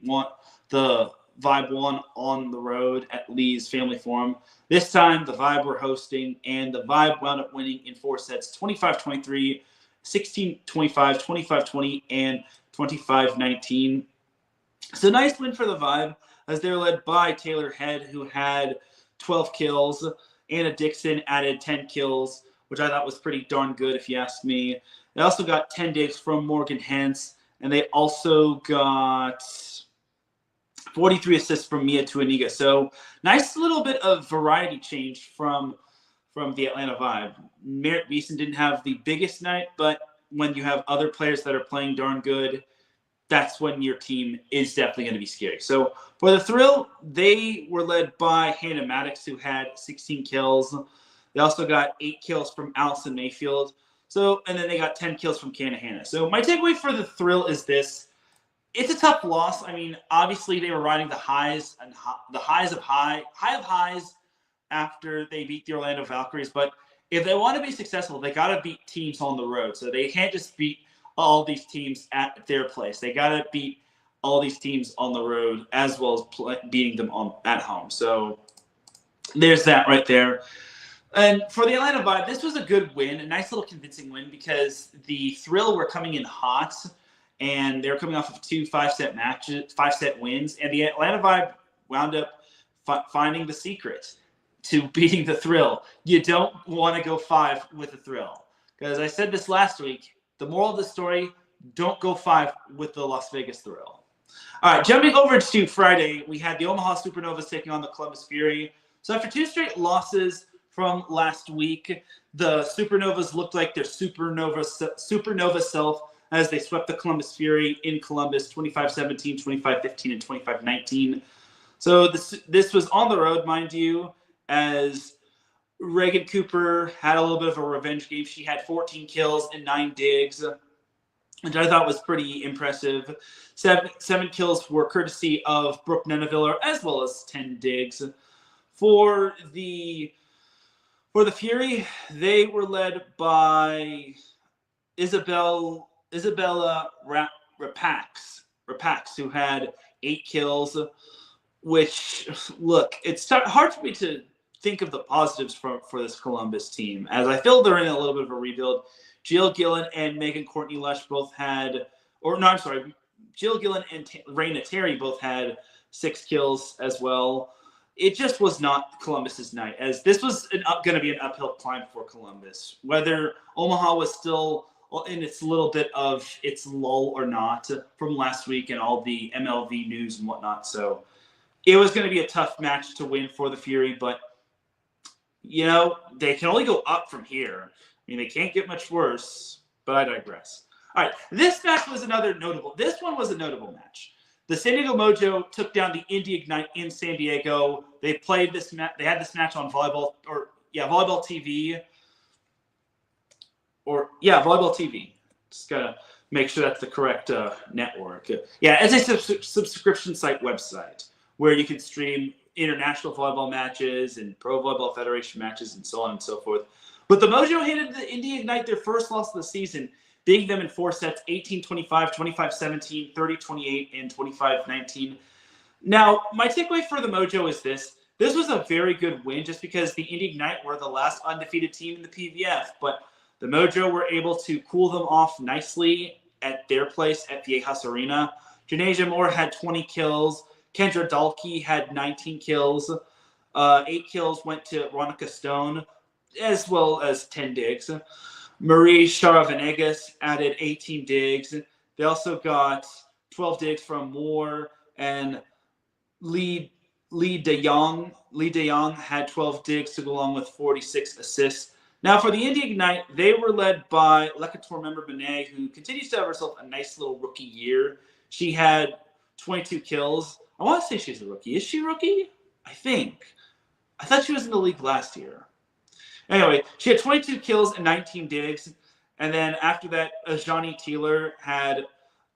the Vibe won on the road at Lee's Family Forum. This time, the Vibe were hosting, and the Vibe wound up winning in 4 sets, 25-23, 16-25, 25-20, and 25-19. So nice win for the Vibe, as they're led by Taylor Head, who had 12 kills. Anna Dixon added 10 kills, which I thought was pretty darn good, if you ask me. They also got 10 digs from Morgan Hentz, and they also got 43 assists from Mia Tuaniga. So nice little bit of variety change from the Atlanta Vibe. Merritt Beeson didn't have the biggest night, but when you have other players that are playing darn good, that's when your team is definitely going to be scary. So for the Thrill, they were led by Hannah Maddox, who had 16 kills. They also got 8 kills from Allison Mayfield. And then they got 10 kills from Kana Hanna. So my takeaway for the Thrill is this. It's a tough loss. I mean, obviously they were riding the high of highs after they beat the Orlando Valkyries. But if they want to be successful, they got to beat teams on the road. So they can't just beat all these teams at their place. They got to beat all these teams on the road as well as beating them at home. So there's that right there. And for the Atlanta Vibe, this was a good win, a nice little convincing win, because the Thrill were coming in hot, and they were coming off of 2 5-set wins, and the Atlanta Vibe wound up finding the secret to beating the Thrill. You don't want to go 5 with the Thrill, because I said this last week. The moral of the story, don't go 5 with the Las Vegas Thrill. All right, jumping over to Friday, we had the Omaha Supernovas taking on the Columbus Fury. So after 2 straight losses from last week, the Supernovas looked like their supernova self as they swept the Columbus Fury in Columbus 25-17, 25-15, and 25-19. So this was on the road, mind you, as Reagan Cooper had a little bit of a revenge game. She had 14 kills and 9 digs, which I thought was pretty impressive. Seven kills were courtesy of Brooke Neneviller, as well as 10 digs. For the Fury, they were led by Isabella Rapax, who had 8 kills, which, look, it's hard for me to think of the positives for this Columbus team, as I feel they're in a little bit of a rebuild. Jill Gillen and Megan Courtney Lush both had, Jill Gillen and Raina Terry both had 6 kills as well. It just was not Columbus's night, as this was going to be an uphill climb for Columbus. Whether Omaha was still in its little bit of its lull or not from last week and all the MLV news and whatnot. So it was going to be a tough match to win for the Fury, but they can only go up from here. I mean, they can't get much worse, but I digress. All right, this match was this one was a notable match. The San Diego Mojo took down the Indy Ignite in San Diego. They played this match. They had this match on Volleyball TV. Volleyball TV. Just gotta make sure that's the correct network. Yeah, it's a subscription site website where you can stream international volleyball matches and Pro Volleyball Federation matches and so on and so forth. But the Mojo handed the Indy Ignite their first loss of the season, beating them in 4 sets, 18-25, 25-17, 30-28, and 25-19. Now, my takeaway for the Mojo is this. This was a very good win just because the Indy Ignite were the last undefeated team in the PVF, but the Mojo were able to cool them off nicely at their place at Viejas Arena. Janasia Moore had 20 kills. Kendra Dalkey had 19 kills. 8 kills went to Ronica Stone, as well as 10 digs. Marie Shara Venegas added 18 digs. They also got 12 digs from Moore, and Lee De Jong. Lee De Jong had 12 digs to go along with 46 assists. Now, for the Indy Ignite, they were led by Lecator member Benet, who continues to have herself a nice little rookie year. She had 22 kills. I want to say she's a rookie. Is she a rookie? I think. I thought she was in the league last year. Anyway, she had 22 kills and 19 digs. And then after that, Johnny Teeler had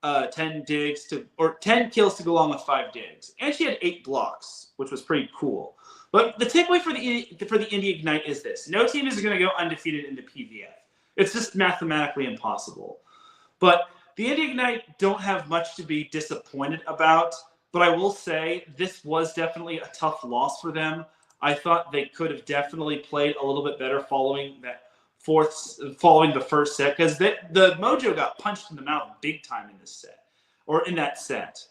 10 kills to go along with 5 digs. And she had 8 blocks, which was pretty cool. But the takeaway for the Indy Ignite is this. No team is going to go undefeated in the PVF. It's just mathematically impossible. But the Indy Ignite don't have much to be disappointed about. But I will say this was definitely a tough loss for them. I thought they could have definitely played a little bit better following the first set, because the Mojo got punched in the mouth big time in that set.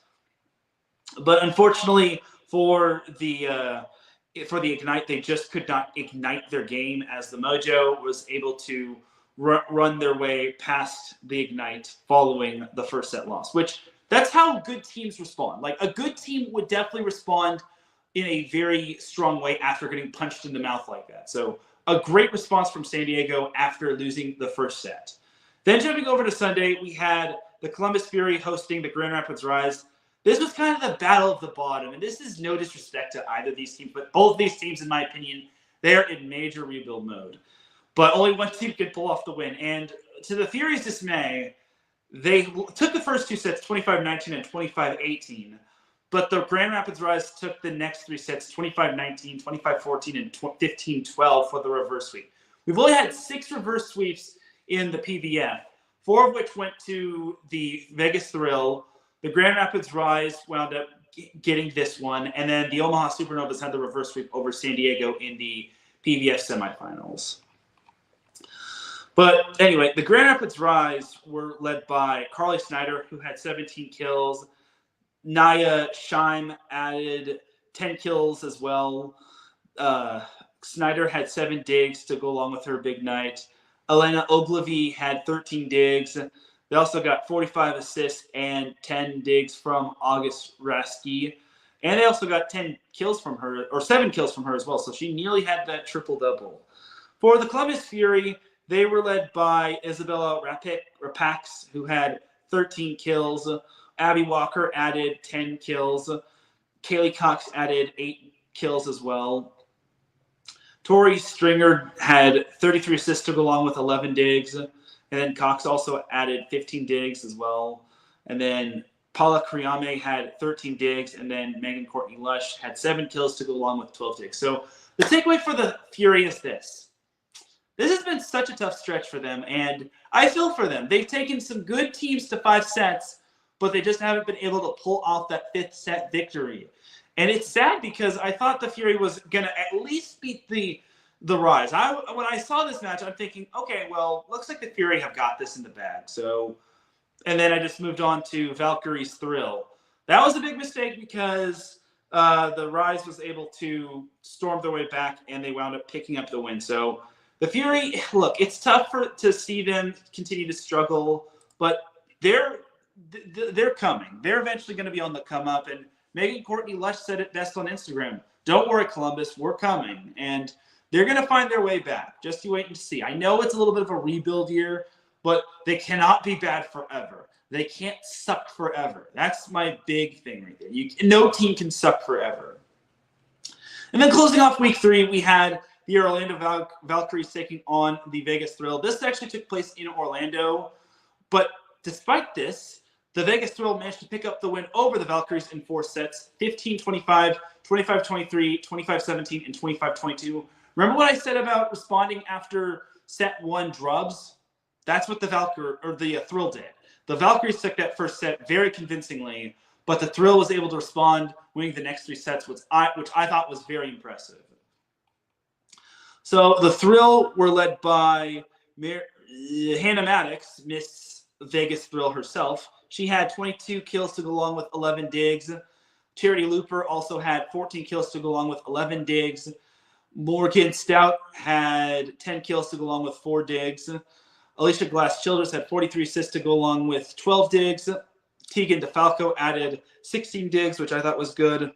But unfortunately for the Ignite, they just could not ignite their game, as the Mojo was able to run their way past the Ignite following the first set loss, which that's how good teams respond. Like, a good team would definitely respond in a very strong way after getting punched in the mouth like that. So a great response from San Diego after losing the first set. Then jumping over to Sunday, we had the Columbus Fury hosting the Grand Rapids Rise. This was kind of the battle of the bottom, and this is no disrespect to either of these teams, but both of these teams, in my opinion, they're in major rebuild mode. But only one team could pull off the win. And to the Fury's dismay, they took the first 2 sets, 25-19 and 25-18. But the Grand Rapids Rise took the next 3 sets, 25-19, 25-14, and 15-12 for the reverse sweep. We've only had 6 reverse sweeps in the PVF, 4 of which went to the Vegas Thrill. The Grand Rapids Rise wound up getting this one, and then the Omaha Supernovas had the reverse sweep over San Diego in the PVF semifinals. But anyway, the Grand Rapids Rise were led by Carly Snyder, who had 17 kills. Naya Scheim added 10 kills as well. Snyder had 7 digs to go along with her big night. Elena Ogilvy had 13 digs. They also got 45 assists and 10 digs from August Rasky. And they also got 10 kills from her, or 7 kills from her as well. So she nearly had that triple-double. For the Columbus Fury, they were led by Isabella Rapax, who had 13 kills. Abby Walker added 10 kills. Kaylee Cox added 8 kills as well. Tori Stringer had 33 assists to go along with 11 digs. And then Cox also added 15 digs as well. And then Paula Kriame had 13 digs. And then Megan Courtney Lush had 7 kills to go along with 12 digs. So the takeaway for the Fury is this. This has been such a tough stretch for them, and I feel for them. They've taken some good teams to 5 sets, but they just haven't been able to pull off that 5th set victory. And it's sad because I thought the Fury was going to at least beat the Rise. When I saw this match, I'm thinking, okay, well, looks like the Fury have got this in the bag. So, and then I just moved on to Valkyrie's Thrill. That was a big mistake because the Rise was able to storm their way back, and they wound up picking up the win. So the Fury, look, it's tough to see them continue to struggle, but they're coming. They're eventually going to be on the come up. And Megan Courtney Lush said it best on Instagram. Don't worry, Columbus, we're coming. And they're going to find their way back. Just you wait and see. I know it's a little bit of a rebuild year, but they cannot be bad forever. They can't suck forever. That's my big thing right there. No team can suck forever. And then closing off week 3, we had the Orlando Valkyries taking on the Vegas Thrill. This actually took place in Orlando, but despite this, the Vegas Thrill managed to pick up the win over the Valkyries in 4 sets, 15-25, 25-23, 25-17, and 25-22. Remember what I said about responding after set 1 drubs? That's what the Thrill did. The Valkyries took that first set very convincingly, but the Thrill was able to respond, winning the next 3 sets, which I thought was very impressive. So the Thrill were led by Hannah Maddox, Miss Vegas Thrill herself. She had 22 kills to go along with 11 digs. Charity Looper also had 14 kills to go along with 11 digs. Morgan Stout had 10 kills to go along with 4 digs. Alicia Glass-Childers had 43 assists to go along with 12 digs. Tegan DeFalco added 16 digs, which I thought was good.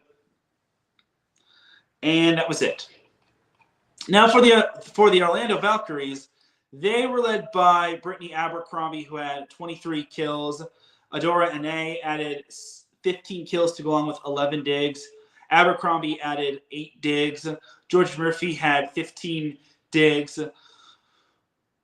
And that was it. Now for the Orlando Valkyries, they were led by Brittany Abercrombie, who had 23 kills. Adora Ane added 15 kills to go along with 11 digs. Abercrombie added 8 digs. George Murphy had 15 digs.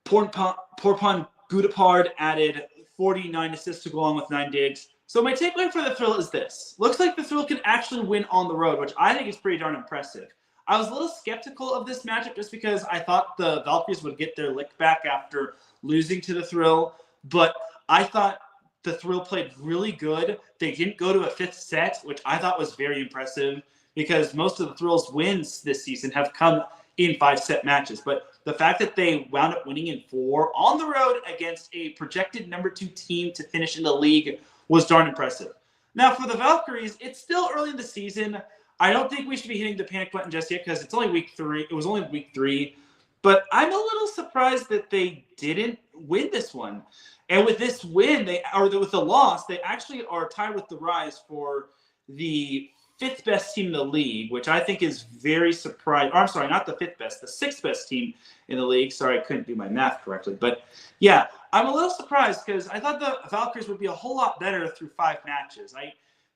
Porpon Gudapard added 49 assists to go along with 9 digs. So my takeaway for the Thrill is this. Looks like the Thrill can actually win on the road, which I think is pretty darn impressive. I was a little skeptical of this matchup just because I thought the Valkyries would get their lick back after losing to the Thrill, but I thought the Thrill played really good. They didn't go to a 5th set, which I thought was very impressive because most of the Thrill's wins this season have come in 5-set matches. But the fact that they wound up winning in 4 on the road against a projected number 2 team to finish in the league was darn impressive. Now for the Valkyries, it's still early in the season. I don't think we should be hitting the panic button just yet because it's only week 3. It was only week 3. But I'm a little surprised that they didn't win this one. And with this win, with the loss, they actually are tied with the Rise for the 5th best team in the league, which I think is very surprising. I'm sorry, not the 5th best, the 6th best team in the league. Sorry, I couldn't do my math correctly. But yeah, I'm a little surprised because I thought the Valkyries would be a whole lot better through 5 matches.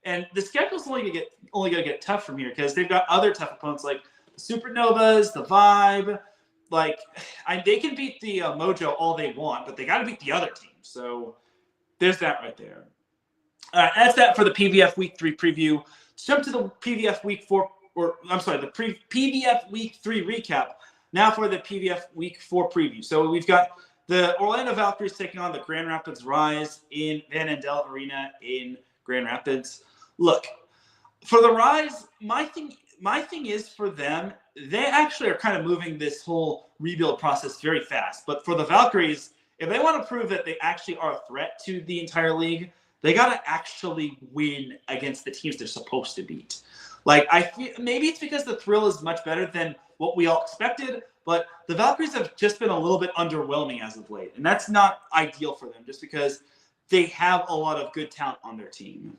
And the schedule's only gonna get tough from here because they've got other tough opponents like the Supernovas, the Vibe. They can beat the Mojo all they want, but they got to beat the other team. So there's that right there. All right, that's that for the PVF Week 3 preview. Let's jump to the PVF Week 4, PVF Week 3 recap. Now for the PVF Week 4 preview. So we've got the Orlando Valkyries taking on the Grand Rapids Rise in Van Andel Arena in Grand Rapids. Look, for the Rise, my thing is for them, they actually are kind of moving this whole rebuild process very fast. But for the Valkyries, if they want to prove that they actually are a threat to the entire league, they got to actually win against the teams they're supposed to beat. I feel maybe it's because the Thrill is much better than what we all expected, but the Valkyries have just been a little bit underwhelming as of late. And that's not ideal for them just because they have a lot of good talent on their team.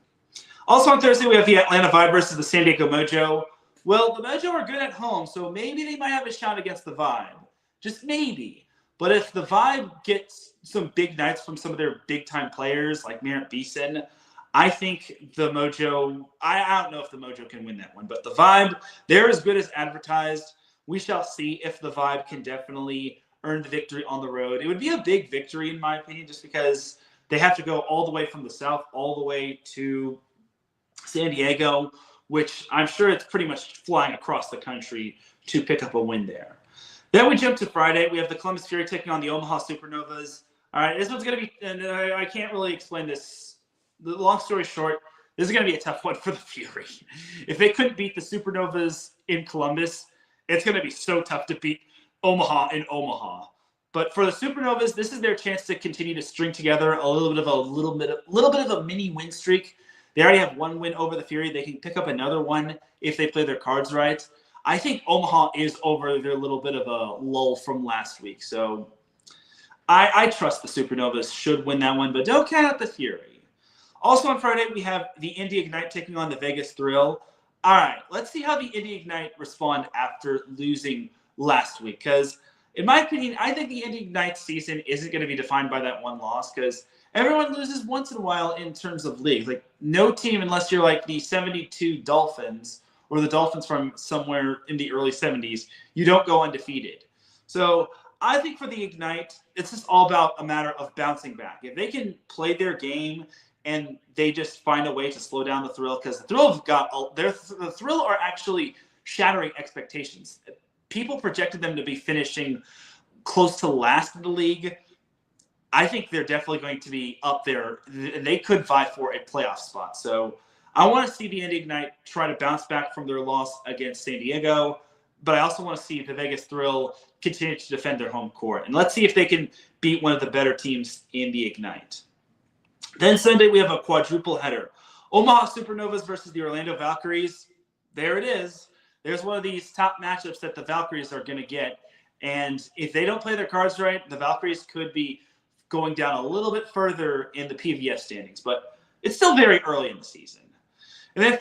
Also on Thursday, we have the Atlanta Vibe versus the San Diego Mojo. Well, the Mojo are good at home, so maybe they might have a shot against the Vibe. Just maybe. But if the Vibe gets some big nights from some of their big-time players like Merritt Beeson, I think the Mojo – I don't know if the Mojo can win that one. But the Vibe, they're as good as advertised. We shall see if the Vibe can definitely earn the victory on the road. It would be a big victory, in my opinion, just because they have to go all the way from the south all the way to San Diego, which I'm sure it's pretty much flying across the country to pick up a win there. Then we jump to Friday. We have the Columbus Fury taking on the Omaha Supernovas. All right, this one's going to be – and I can't really explain this. The long story short, this is going to be a tough one for the Fury. If they couldn't beat the Supernovas in Columbus, it's going to be so tough to beat Omaha in Omaha. But for the Supernovas, this is their chance to continue to string together a little bit of a mini win streak. They already have 1 win over the Fury. They can pick up another one if they play their cards right. I think Omaha is over their little bit of a lull from last week. So I trust the Supernovas should win that one, but don't count out the Fury. Also on Friday, we have the Indy Ignite taking on the Vegas Thrill. All right, let's see how the Indy Ignite respond after losing last week. Because in my opinion, I think the Indy Ignite season isn't going to be defined by that one loss because everyone loses once in a while in terms of leagues. Like no team, unless you're like the 72 Dolphins or the Dolphins from somewhere in the early 70s, you don't go undefeated. So I think for the Ignite, it's just all about a matter of bouncing back. If they can play their game and they just find a way to slow down the Thrill, because the Thrill are actually shattering expectations. People projected them to be finishing close to last in the league. I think they're definitely going to be up there, and they could vie for a playoff spot. So I want to see the Indy Ignite try to bounce back from their loss against San Diego, but I also want to see the Vegas Thrill continue to defend their home court. And let's see if they can beat one of the better teams in the Ignite. Then Sunday, we have a quadruple header. Omaha Supernovas versus the Orlando Valkyries. There it is. There's one of these top matchups that the Valkyries are going to get. And if they don't play their cards right, the Valkyries could be going down a little bit further in the PVF standings. But it's still very early in the season. And then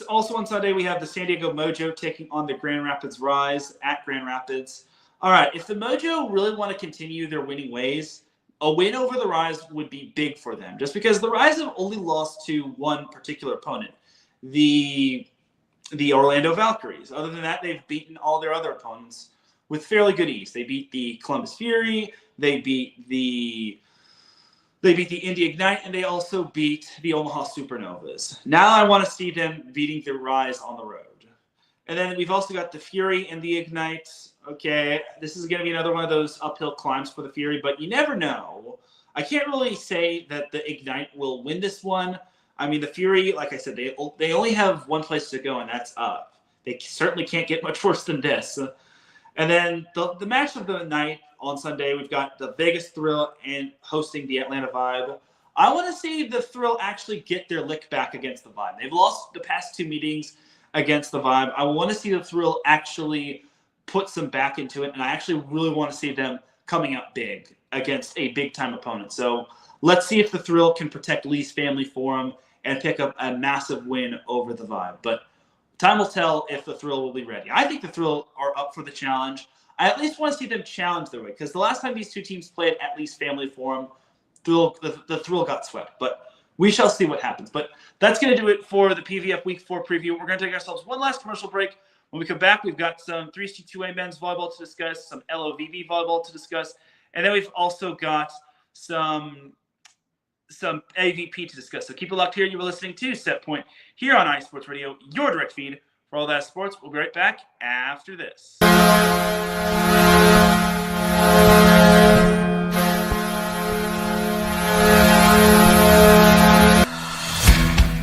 also on Sunday, we have the San Diego Mojo taking on the Grand Rapids Rise at Grand Rapids. All right, if the Mojo really want to continue their winning ways, a win over the Rise would be big for them, just because the Rise have only lost to one particular opponent, the Orlando Valkyries. Other than that, they've beaten all their other opponents with fairly good ease. They beat the Columbus Fury, they beat the Indy Ignite, and they also beat the Omaha Supernovas. Now I want to see them beating the Rise on the road. And then we've also got the Fury and the Ignite. Okay, this is going to be another one of those uphill climbs for the Fury, but you never know. I can't really say that the Ignite will win this one. I mean, the Fury, like I said, they only have one place to go, and that's up. They certainly can't get much worse than this. And then the match of the night on Sunday, we've got the Vegas Thrill and hosting the Atlanta Vibe. I want to see the Thrill actually get their lick back against the Vibe. They've lost the past two meetings against the Vibe. I want to see the Thrill actually put some back into it, and I actually really want to see them coming out big against a big-time opponent. So let's see if the Thrill can protect Lee's family for him and pick up a massive win over the Vibe. But time will tell if the Thrill will be ready. I think the Thrill are up for the challenge. I at least want to see them challenge their way, because the last time these two teams played at Lee's family forum, the Thrill got swept. But we shall see what happens. But that's going to do it for the PVF Week 4 preview. We're going to take ourselves one last commercial break. When we come back, we've got some 3C2A men's volleyball to discuss, some LOVV volleyball to discuss, and then we've also got some AVP to discuss. So keep it locked here. You were listening to Set Point here on iSports Radio, your direct feed for all that sports. We'll be right back after this.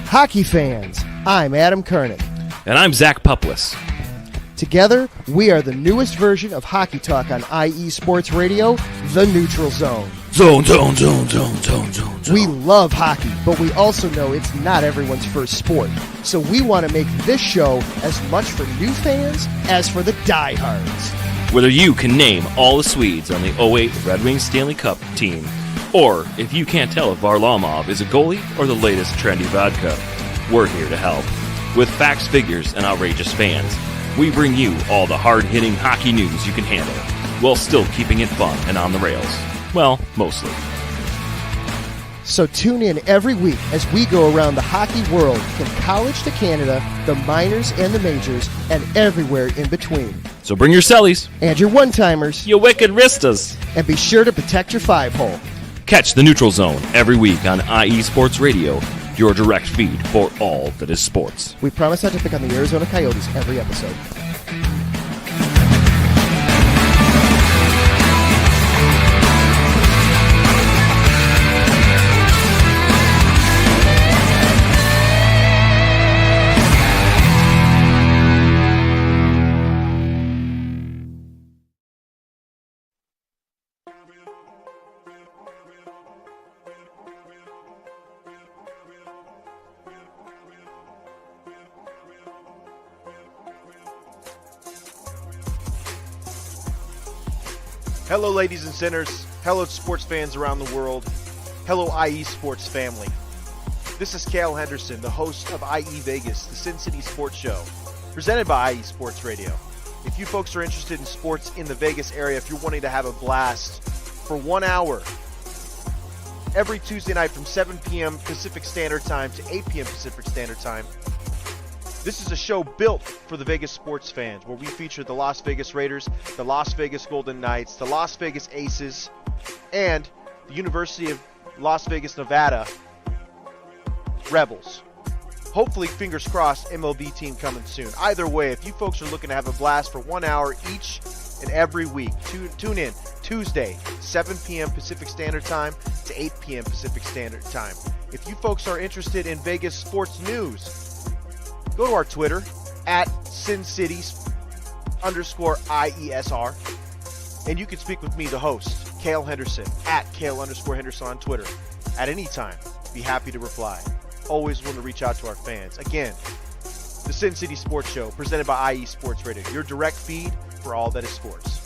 Hockey fans, I'm Adam Kernick. And I'm Zach Puplis. Together, we are the newest version of Hockey Talk on IE Sports Radio, The Neutral Zone. Zone. We love hockey, but we also know it's not everyone's first sport. So we want to make this show as much for new fans as for the diehards. Whether you can name all the Swedes on the 08 Red Wings Stanley Cup team, or if you can't tell if Varlamov is a goalie or the latest trendy vodka, we're here to help. With facts, figures, and outrageous fans, we bring you all the hard-hitting hockey news you can handle, while still keeping it fun and on the rails. Well, mostly. So tune in every week as we go around the hockey world, from college to Canada, the minors and the majors, and everywhere in between. So bring your cellies. And your one-timers. You wicked wristas. And be sure to protect your five-hole. Catch the Neutral Zone every week on IE Sports Radio, your direct feed for all that is sports. We promise not to pick on the Arizona Coyotes every episode. Hello, ladies and sinners. Hello, sports fans around the world. Hello, IE Sports family. This is Cal Henderson, the host of IE Vegas, the Sin City Sports Show, presented by IE Sports Radio. If you folks are interested in sports in the Vegas area, if you're wanting to have a blast for 1 hour, every Tuesday night from 7 p.m. Pacific Standard Time to 8 p.m. Pacific Standard Time, this is a show built for the Vegas sports fans, where we feature the Las Vegas Raiders, the Las Vegas Golden Knights, the Las Vegas Aces, and the University of Las Vegas, Nevada Rebels. Hopefully, fingers crossed, MLB team coming soon. Either way, if you folks are looking to have a blast for 1 hour each and every week, tune in Tuesday, 7 p.m. Pacific Standard Time to 8 p.m. Pacific Standard Time. If you folks are interested in Vegas sports news, go to our Twitter at SinCities_IESR, and you can speak with me, the host, Cale Henderson, at Cale_Henderson on Twitter. At any time, be happy to reply. Always want to reach out to our fans. Again, the Sin City Sports Show, presented by IE Sports Radio, your direct feed for all that is sports.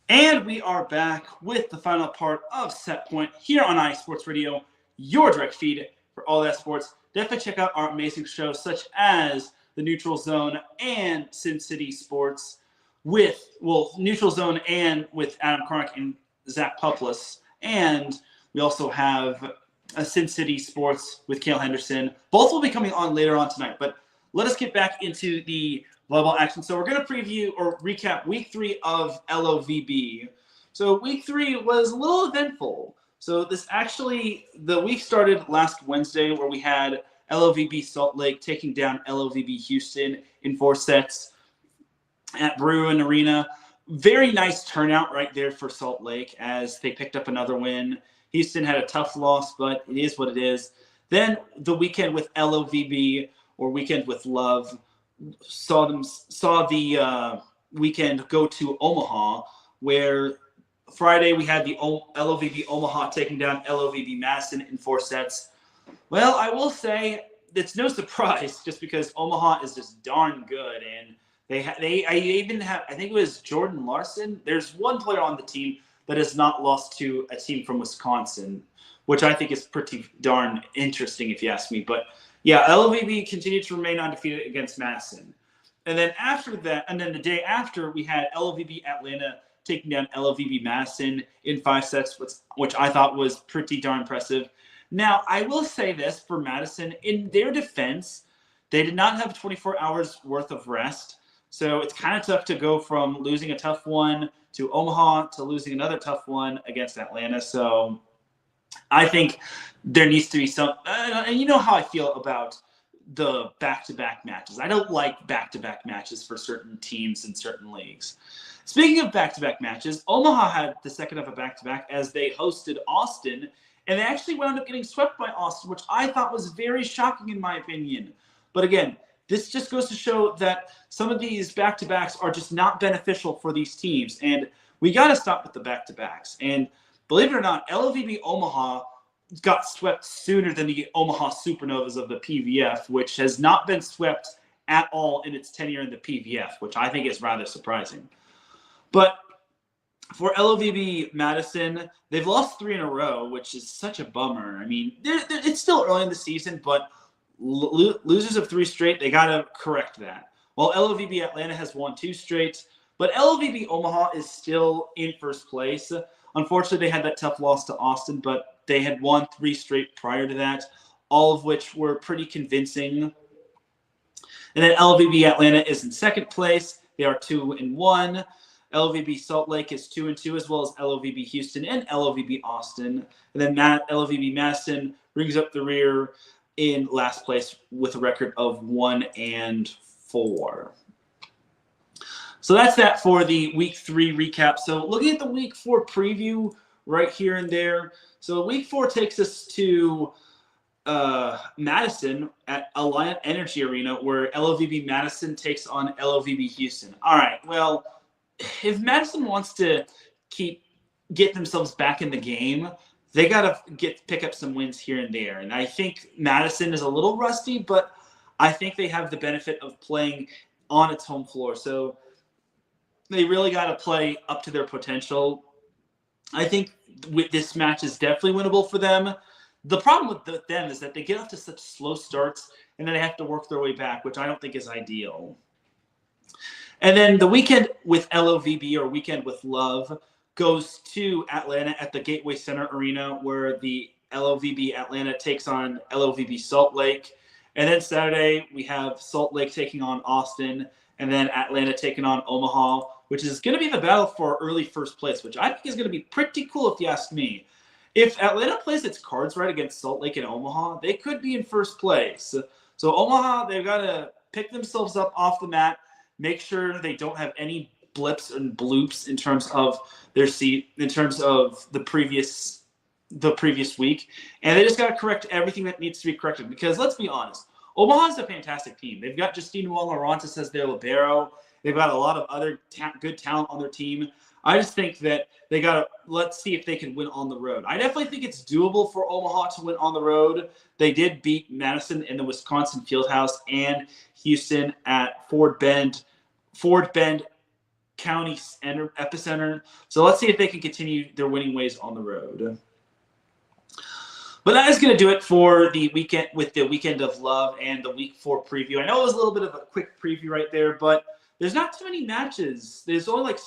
And we are back with the final part of Set Point here on iSports Radio, your direct feed for all that sports. Definitely check out our amazing shows such as The Neutral Zone and Sin City Sports Neutral Zone and with Adam Carnick and Zach Puplis. And we also have a Sin City Sports with Cale Henderson. Both will be coming on later on tonight, but let us get back into the volleyball action. So we're going to preview or recap week 3 of LOVB. So week 3 was a little eventful. So the week started last Wednesday, where we had LOVB Salt Lake taking down LOVB Houston in 4 sets at Bruin Arena. Very nice turnout right there for Salt Lake as they picked up another win. Houston had a tough loss, but it is what it is. Then the weekend with LOVB, or Weekend with Love, saw the weekend go to Omaha, where Friday we had the LOVB Omaha taking down LOVB Madison in 4 sets. Well, I will say it's no surprise, just because Omaha is just darn good, and I think it was Jordan Larson. There's one player on the team that has not lost to a team from Wisconsin, which I think is pretty darn interesting, if you ask me. But yeah, LOVB continued to remain undefeated against Madison. And then after that, and then the day after, we had LOVB Atlanta taking down LOVB Madison in 5 sets, which I thought was pretty darn impressive. Now, I will say this for Madison. In their defense, they did not have 24 hours worth of rest. So it's kind of tough to go from losing a tough one to Omaha to losing another tough one against Atlanta. So I think there needs to be some, and you know how I feel about the back-to-back matches. I don't like back-to-back matches for certain teams in certain leagues. Speaking of back-to-back matches, Omaha had the second of a back-to-back as they hosted Austin, and they actually wound up getting swept by Austin, which I thought was very shocking in my opinion. But again, this just goes to show that some of these back-to-backs are just not beneficial for these teams, and we got to stop with the back-to-backs. And believe it or not, LOVB Omaha got swept sooner than the Omaha Supernovas of the PVF, which has not been swept at all in its tenure in the PVF, which I think is rather surprising. But for LOVB Madison, they've lost 3 in a row, which is such a bummer. I mean, it's still early in the season, but losers of 3 straight, they got to correct that. While LOVB Atlanta has won 2 straight, but LOVB Omaha is still in first place. Unfortunately, they had that tough loss to Austin, but they had won 3 straight prior to that, all of which were pretty convincing. And then LVB Atlanta is in second place. They are 2-1. LVB Salt Lake is 2-2, as well as LOVB Houston and LOVB Austin. And then LOVB Madison brings up the rear in last place with a record of 1-4. So that's that for the Week 3 recap. So looking at the Week 4 preview right here and there. So Week 4 takes us to Madison at Alliant Energy Arena, where LOVB Madison takes on LOVB Houston. All right, well, if Madison wants to get themselves back in the game, they got to pick up some wins here and there. And I think Madison is a little rusty, but I think they have the benefit of playing on its home floor. So they really got to play up to their potential. I think with this match is definitely winnable for them. The problem with them is that they get off to such slow starts, and then they have to work their way back, which I don't think is ideal. And then the weekend with LOVB, or Weekend with Love, goes to Atlanta at the Gateway Center Arena, where the LOVB Atlanta takes on LOVB Salt Lake. And then Saturday, we have Salt Lake taking on Austin, and then Atlanta taking on Omaha, which is going to be the battle for early first place, which I think is going to be pretty cool if you ask me. If Atlanta plays its cards right against Salt Lake and Omaha, they could be in first place. So Omaha, they've got to pick themselves up off the mat, make sure they don't have any blips and bloops in terms of their seat, in terms of the previous week. And they just got to correct everything that needs to be corrected. Because let's be honest, Omaha's a fantastic team. They've got Justine Wong-Laurentiis as their libero. They've got a lot of other good talent on their team. I just think that they got to let's see if they can win on the road. I definitely think it's doable for Omaha to win on the road. They did beat Madison in the Wisconsin Fieldhouse and Houston at Ford Bend County Epicenter. So let's see if they can continue their winning ways on the road. But that is going to do it for the weekend with the Weekend of Love and the Week 4 preview. I know it was a little bit of a quick preview right there, but there's not too many matches. There's only like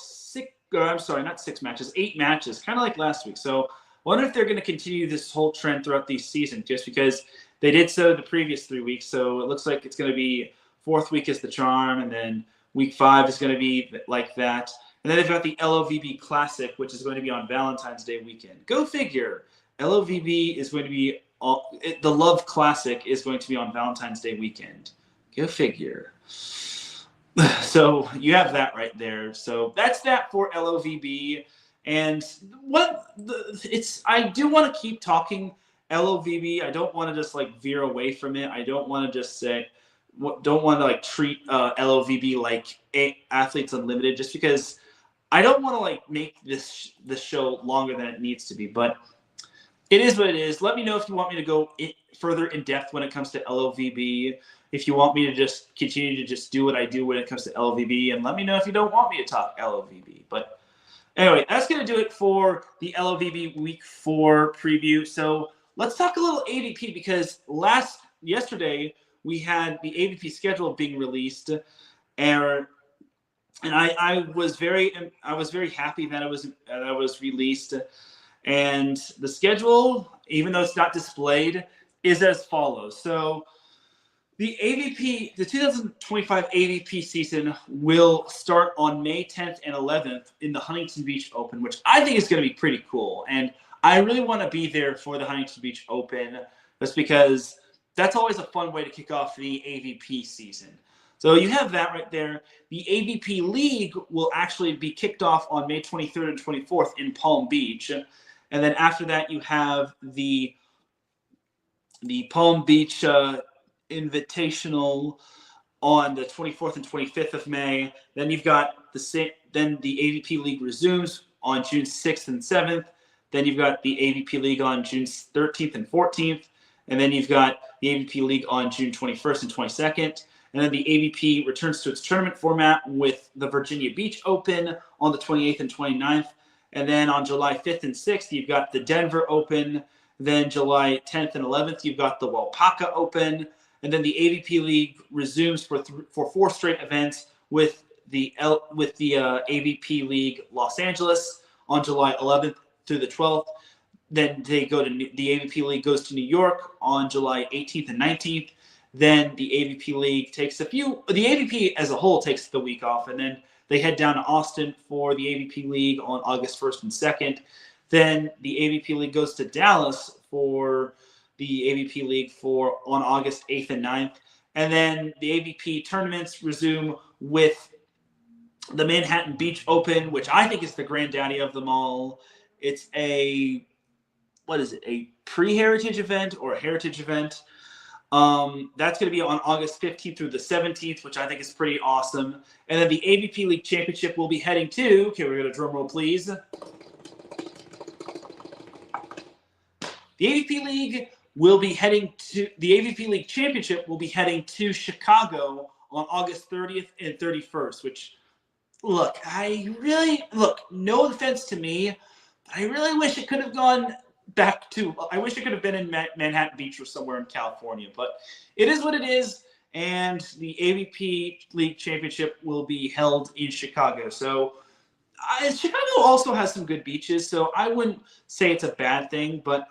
8 matches, kind of like last week. So I wonder if they're going to continue this whole trend throughout the season, just because they did so the previous 3 weeks. So it looks like it's going to be 4th week is the charm, and then Week 5 is going to be like that. And then they've got the LOVB Classic, which is going to be on Valentine's Day weekend. Go figure. LOVB is going to be the Love Classic is going to be on Valentine's Day weekend. Go figure. So you have that right there. So that's that for LOVB. And I do want to keep talking LOVB. I don't want to just like veer away from it. I don't want to just treat LOVB like Athletes Unlimited, just because I don't want to like make this show longer than it needs to be. But it is what it is. Let me know if you want me to go further in depth when it comes to LOVB. If you want me to just continue to just do what I do when it comes to LOVB, and let me know if you don't want me to talk LOVB. But anyway, that's going to do it for the LOVB Week 4 preview. So let's talk a little AVP, because yesterday we had the AVP schedule being released, and I was very happy that it was released. And the schedule, even though it's not displayed, is as follows. So the 2025 AVP season will start on May 10th and 11th in the Huntington Beach Open, which I think is going to be pretty cool. And I really want to be there for the Huntington Beach Open, just because that's always a fun way to kick off the AVP season. So you have that right there. The AVP League will actually be kicked off on May 23rd and 24th in Palm Beach. And then after that, you have the Palm Beach Invitational on the 24th and 25th of May. Then you've got then the AVP League resumes on June 6th and 7th. Then you've got the AVP League on June 13th and 14th. And then you've got the AVP League on June 21st and 22nd. And then the AVP returns to its tournament format with the Virginia Beach Open on the 28th and 29th. And then on July 5th and 6th, you've got the Denver Open. Then July 10th and 11th, you've got the Waupaca Open. And then the AVP League resumes for 4 straight events with the AVP League Los Angeles on July 11th through the 12th. Then the AVP League goes to New York on July 18th and 19th. Then the AVP League the AVP as a whole takes the week off, and then they head down to Austin for the AVP League on August 1st and 2nd. Then the AVP League goes to Dallas for the AVP League on August 8th and 9th. And then the AVP tournaments resume with the Manhattan Beach Open, which I think is the granddaddy of them all. It's a pre-heritage event or a heritage event. That's going to be on August 15th through the 17th, which I think is pretty awesome. And then the AVP League Championship will be heading to, we're going to drum roll, please. The AVP League Championship will be heading to Chicago on August 30th and 31st, which, no offense to me, I really wish it could have gone back to, I wish it could have been in Manhattan Beach or somewhere in California, but it is what it is. And the AVP League Championship will be held in Chicago. So Chicago also has some good beaches, so I wouldn't say it's a bad thing, but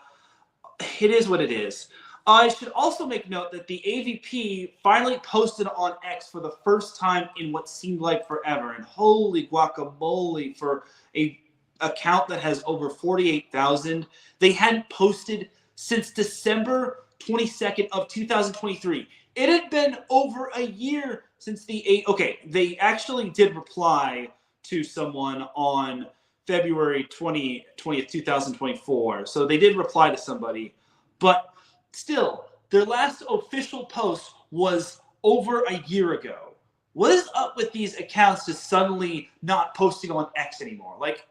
it is what it is. I should also make note that the AVP finally posted on X for the first time in what seemed like forever. And holy guacamole, for a account that has over 48,000. They hadn't posted since December 22nd of 2023. It had been over a year since they actually did reply to someone on February 20th, 2024. So they did reply to somebody, but still, their last official post was over a year ago. What is up with these accounts just suddenly not posting on X anymore? Like,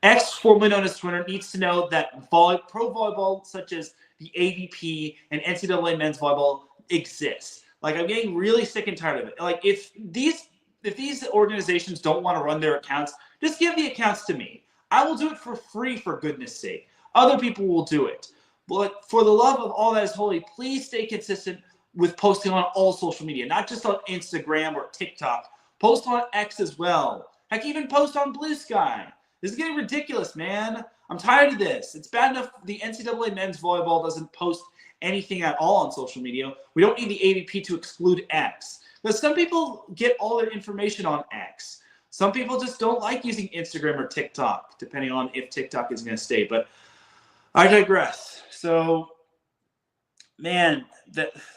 X, formerly known as Twitter, needs to know that pro volleyball, such as the AVP and NCAA men's volleyball, exists. Like, I'm getting really sick and tired of it. Like, if these organizations don't want to run their accounts, just give the accounts to me. I will do it for free, for goodness sake. Other people will do it. But for the love of all that is holy, please stay consistent with posting on all social media, not just on Instagram or TikTok. Post on X as well. Heck, even post on Blue Sky. This is getting ridiculous, man. I'm tired of this. It's bad enough the NCAA men's volleyball doesn't post anything at all on social media. We don't need the AVP to exclude X. Because some people get all their information on X. Some people just don't like using Instagram or TikTok, depending on if TikTok is going to stay. But I digress. So, man,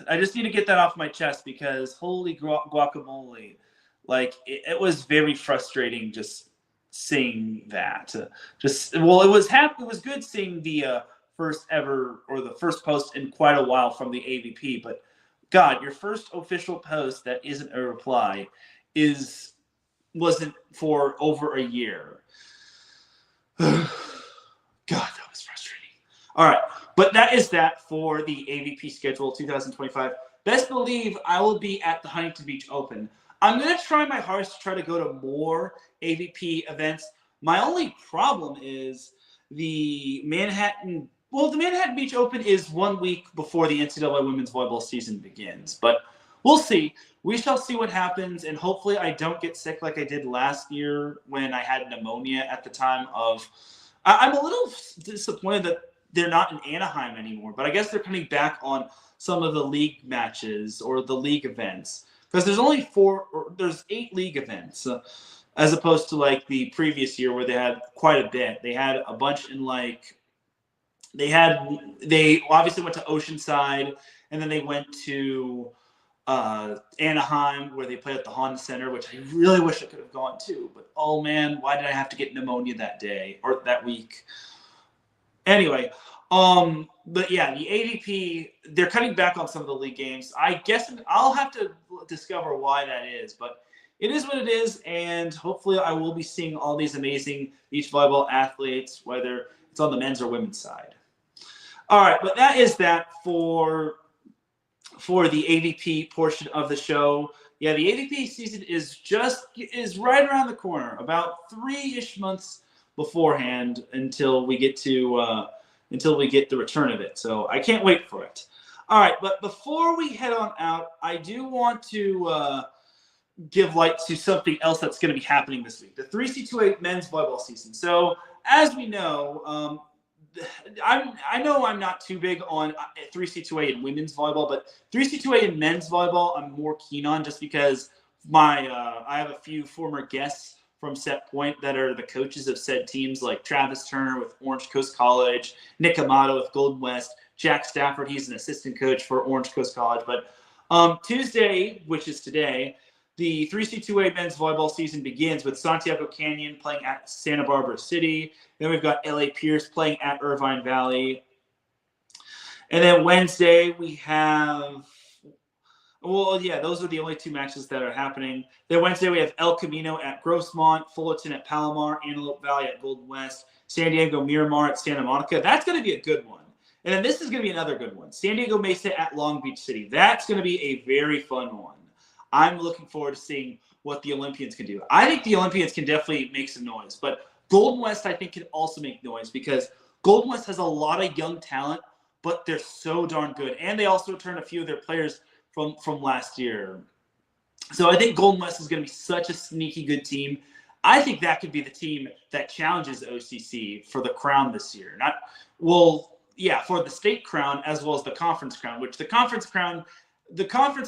I just need to get that off my chest because holy guacamole. Like, it was very frustrating just seeing that. It was good seeing the first ever or the first post in quite a while from the AVP, but God, your first official post that isn't a reply wasn't for over a year. God, that was frustrating. All right, but that is that for the AVP schedule 2025. Best believe I will be at the Huntington Beach Open. I'm going to try my hardest to try to go to more AVP events. My only problem is the Manhattan Beach Open is 1 week before the NCAA women's volleyball season begins. But we'll see. We shall see what happens, and hopefully I don't get sick like I did last year when I had pneumonia at the time of – I'm a little disappointed that they're not in Anaheim anymore, but I guess they're coming back on some of the league matches or the league events. Because there's 8 league events, as opposed to like the previous year where they had quite a bit. They had a bunch in they obviously went to Oceanside, and then they went to Anaheim where they played at the Honda Center, which I really wish I could have gone to. But oh man, why did I have to get pneumonia that day or that week? Anyway. But yeah, the AVP, they're cutting back on some of the league games. I guess I'll have to discover why that is, but it is what it is, and hopefully I will be seeing all these amazing beach volleyball athletes, whether it's on the men's or women's side. All right, but that is that for the AVP portion of the show. Yeah, the AVP season is right around the corner, about 3-ish months beforehand until we get the return of it. So I can't wait for it. All right, but before we head on out, I do want to give light to something else that's going to be happening this week, the 3C2A men's volleyball season. So as we know, I know I'm not too big on 3C2A in women's volleyball, but 3C2A in men's volleyball I'm more keen on just because I have a few former guests from Set Point that are the coaches of said teams, like Travis Turner with Orange Coast College, Nick Amato with Golden West, Jack Stafford, he's an assistant coach for Orange Coast College. But Tuesday, which is today, the 3C2A men's volleyball season begins with Santiago Canyon playing at Santa Barbara City. Then we've got LA Pierce playing at Irvine Valley. And then Wednesday we have those are the only 2 matches that are happening. Then Wednesday we have El Camino at Grossmont, Fullerton at Palomar, Antelope Valley at Golden West, San Diego Miramar at Santa Monica. That's going to be a good one. And then this is going to be another good one. San Diego Mesa at Long Beach City. That's going to be a very fun one. I'm looking forward to seeing what the Olympians can do. I think the Olympians can definitely make some noise. But Golden West, I think, can also make noise because Golden West has a lot of young talent, but they're so darn good. And they also returned a few of their players from last year. So I think Golden West is going to be such a sneaky good team. I think that could be the team that challenges OCC for the crown this year. For the state crown as well as the conference crown, which the conference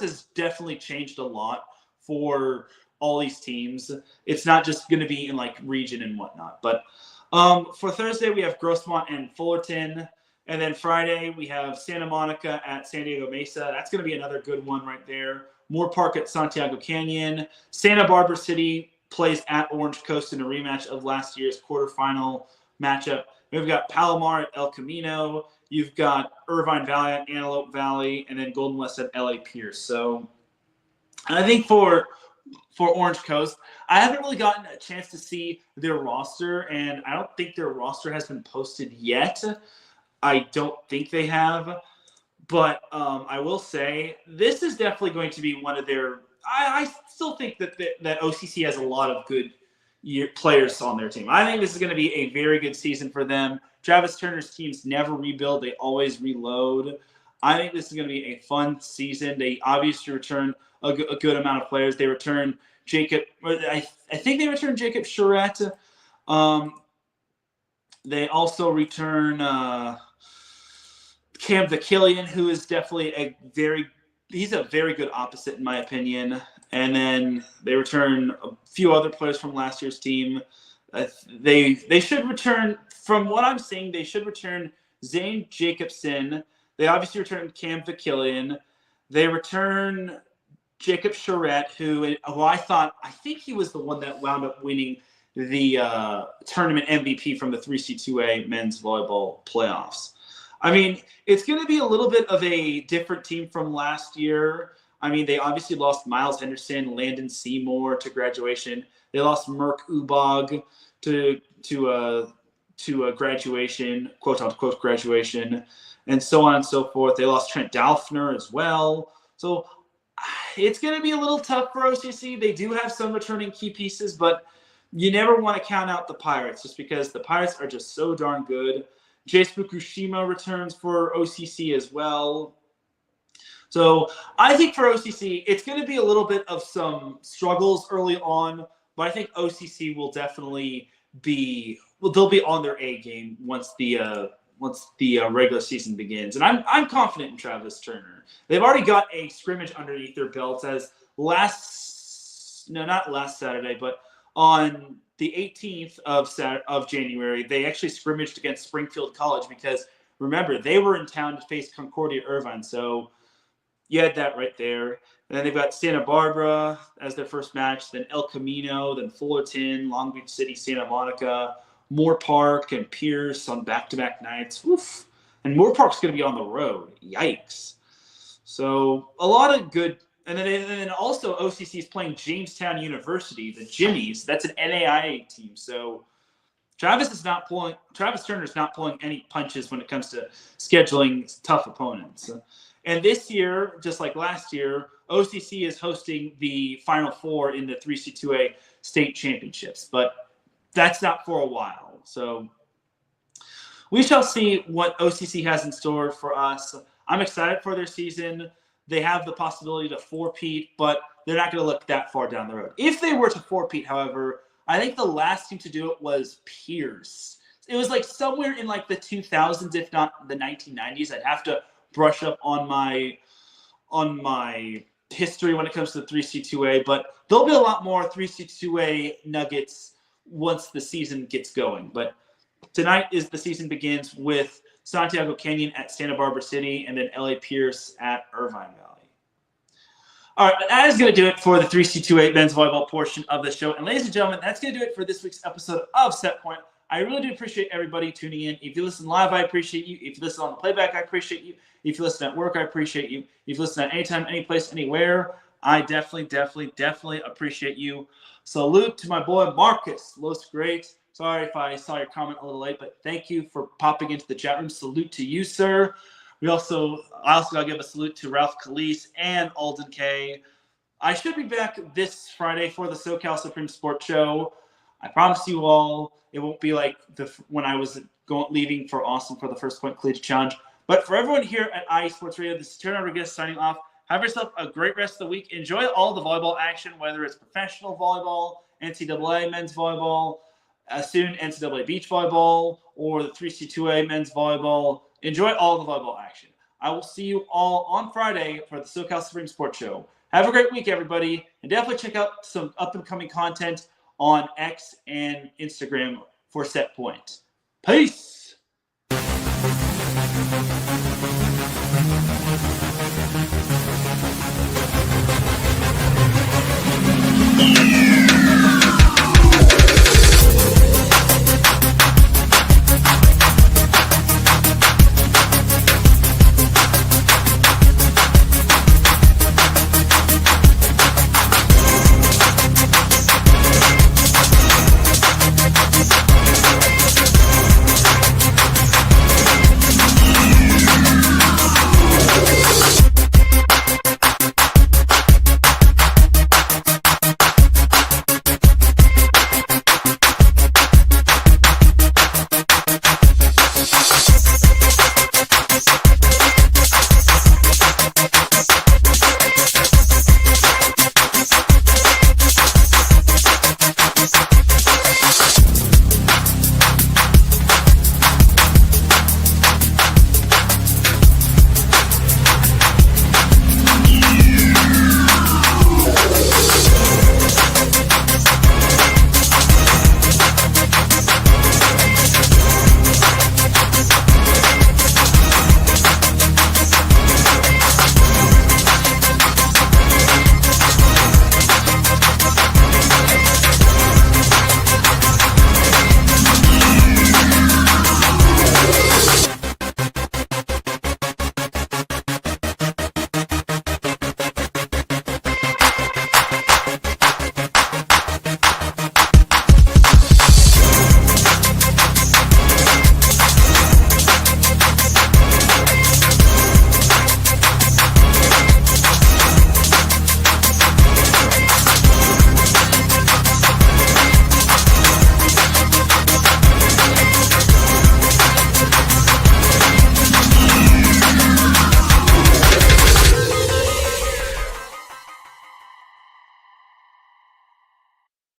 has definitely changed a lot for all these teams. It's not just going to be in like region and whatnot. But for Thursday, we have Grossmont and Fullerton. And then Friday, we have Santa Monica at San Diego Mesa. That's going to be another good one right there. Moore Park at Santiago Canyon. Santa Barbara City plays at Orange Coast in a rematch of last year's quarterfinal matchup. We've got Palomar at El Camino. You've got Irvine Valley at Antelope Valley, and then Golden West at LA Pierce. So I think for Orange Coast, I haven't really gotten a chance to see their roster, and I don't think their roster has been posted yet. I don't think they have. But I will say this is definitely going to be one of their – I still think that OCC has a lot of good players on their team. I think this is going to be a very good season for them. Travis Turner's teams never rebuild. They always reload. I think this is going to be a fun season. They obviously return a good amount of players. They return Jacob – I think they return Jacob Charette. They also return Cam Vakilian, who is definitely he's a very good opposite in my opinion. And then they return a few other players from last year's team. They should return, from what I'm seeing, they should return Zane Jacobson. They obviously return Cam Vakilian. They return Jacob Charette, who I think he was the one that wound up winning the tournament MVP from the 3C2A men's volleyball playoffs. I mean, it's going to be a little bit of a different team from last year. I mean, they obviously lost Miles Henderson, Landon Seymour to graduation. They lost Merk Ubog to a graduation, quote unquote graduation, and so on and so forth. They lost Trent Dalfner as well. So it's going to be a little tough for OCC. They do have some returning key pieces, but you never want to count out the Pirates just because the Pirates are just so darn good. Jace Fukushima returns for OCC as well. So I think for OCC, it's going to be a little bit of some struggles early on, but I think OCC will definitely they'll be on their A game once the regular season begins. And I'm confident in Travis Turner. They've already got a scrimmage underneath their belts as not last Saturday, but on the 18th of January, they actually scrimmaged against Springfield College because, remember, they were in town to face Concordia Irvine. So you had that right there. And then they've got Santa Barbara as their first match, then El Camino, then Fullerton, Long Beach City, Santa Monica, Moore Park, and Pierce on back-to-back nights. Oof. And Moore Park's going to be on the road. Yikes. So a lot of good. And then also OCC is playing Jamestown University, the Jimmies. That's an NAIA team. So Travis Turner is not pulling any punches when it comes to scheduling tough opponents. And this year, just like last year, OCC is hosting the Final Four in the 3C2A state championships. But that's not for a while. So we shall see what OCC has in store for us. I'm excited for their season. They have the possibility to four-peat, but they're not going to look that far down the road. If they were to four-peat, however, I think the last team to do it was Pierce. It was like somewhere in like the 2000s, if not the 1990s. I'd have to brush up on my history when it comes to the 3C2A, but there'll be a lot more 3C2A nuggets once the season gets going. But tonight is the season begins with Santiago Canyon at Santa Barbara City, and then LA Pierce at Irvine Valley. All right, but that is going to do it for the 3C2A men's volleyball portion of the show. And ladies and gentlemen, that's going to do it for this week's episode of Set Point. I really do appreciate everybody tuning in. If you listen live, I appreciate you. If you listen on the playback, I appreciate you. If you listen at work, I appreciate you. If you listen at any time, any place, anywhere, I definitely appreciate you. Salute to my boy Marcus. Los Great. Sorry if I saw your comment a little late, but thank you for popping into the chat room. Salute to you, sir. I also got to give a salute to Ralph Calise and Alden K. I should be back this Friday for the SoCal Supreme Sports Show. I promise you all, it won't be like when I was leaving for Austin for the First Point Collegiate Challenge. But for everyone here at IE Sports Radio, this is Teran Rodriguez signing off. Have yourself a great rest of the week. Enjoy all the volleyball action, whether it's professional volleyball, NCAA men's volleyball, soon NCAA beach volleyball, or the 3C2A men's volleyball. Enjoy all the volleyball action. I will see you all on Friday for the SoCal Supreme Sports Show. Have a great week, everybody, and definitely check out some up-and-coming content on X and Instagram for Set Point. Peace!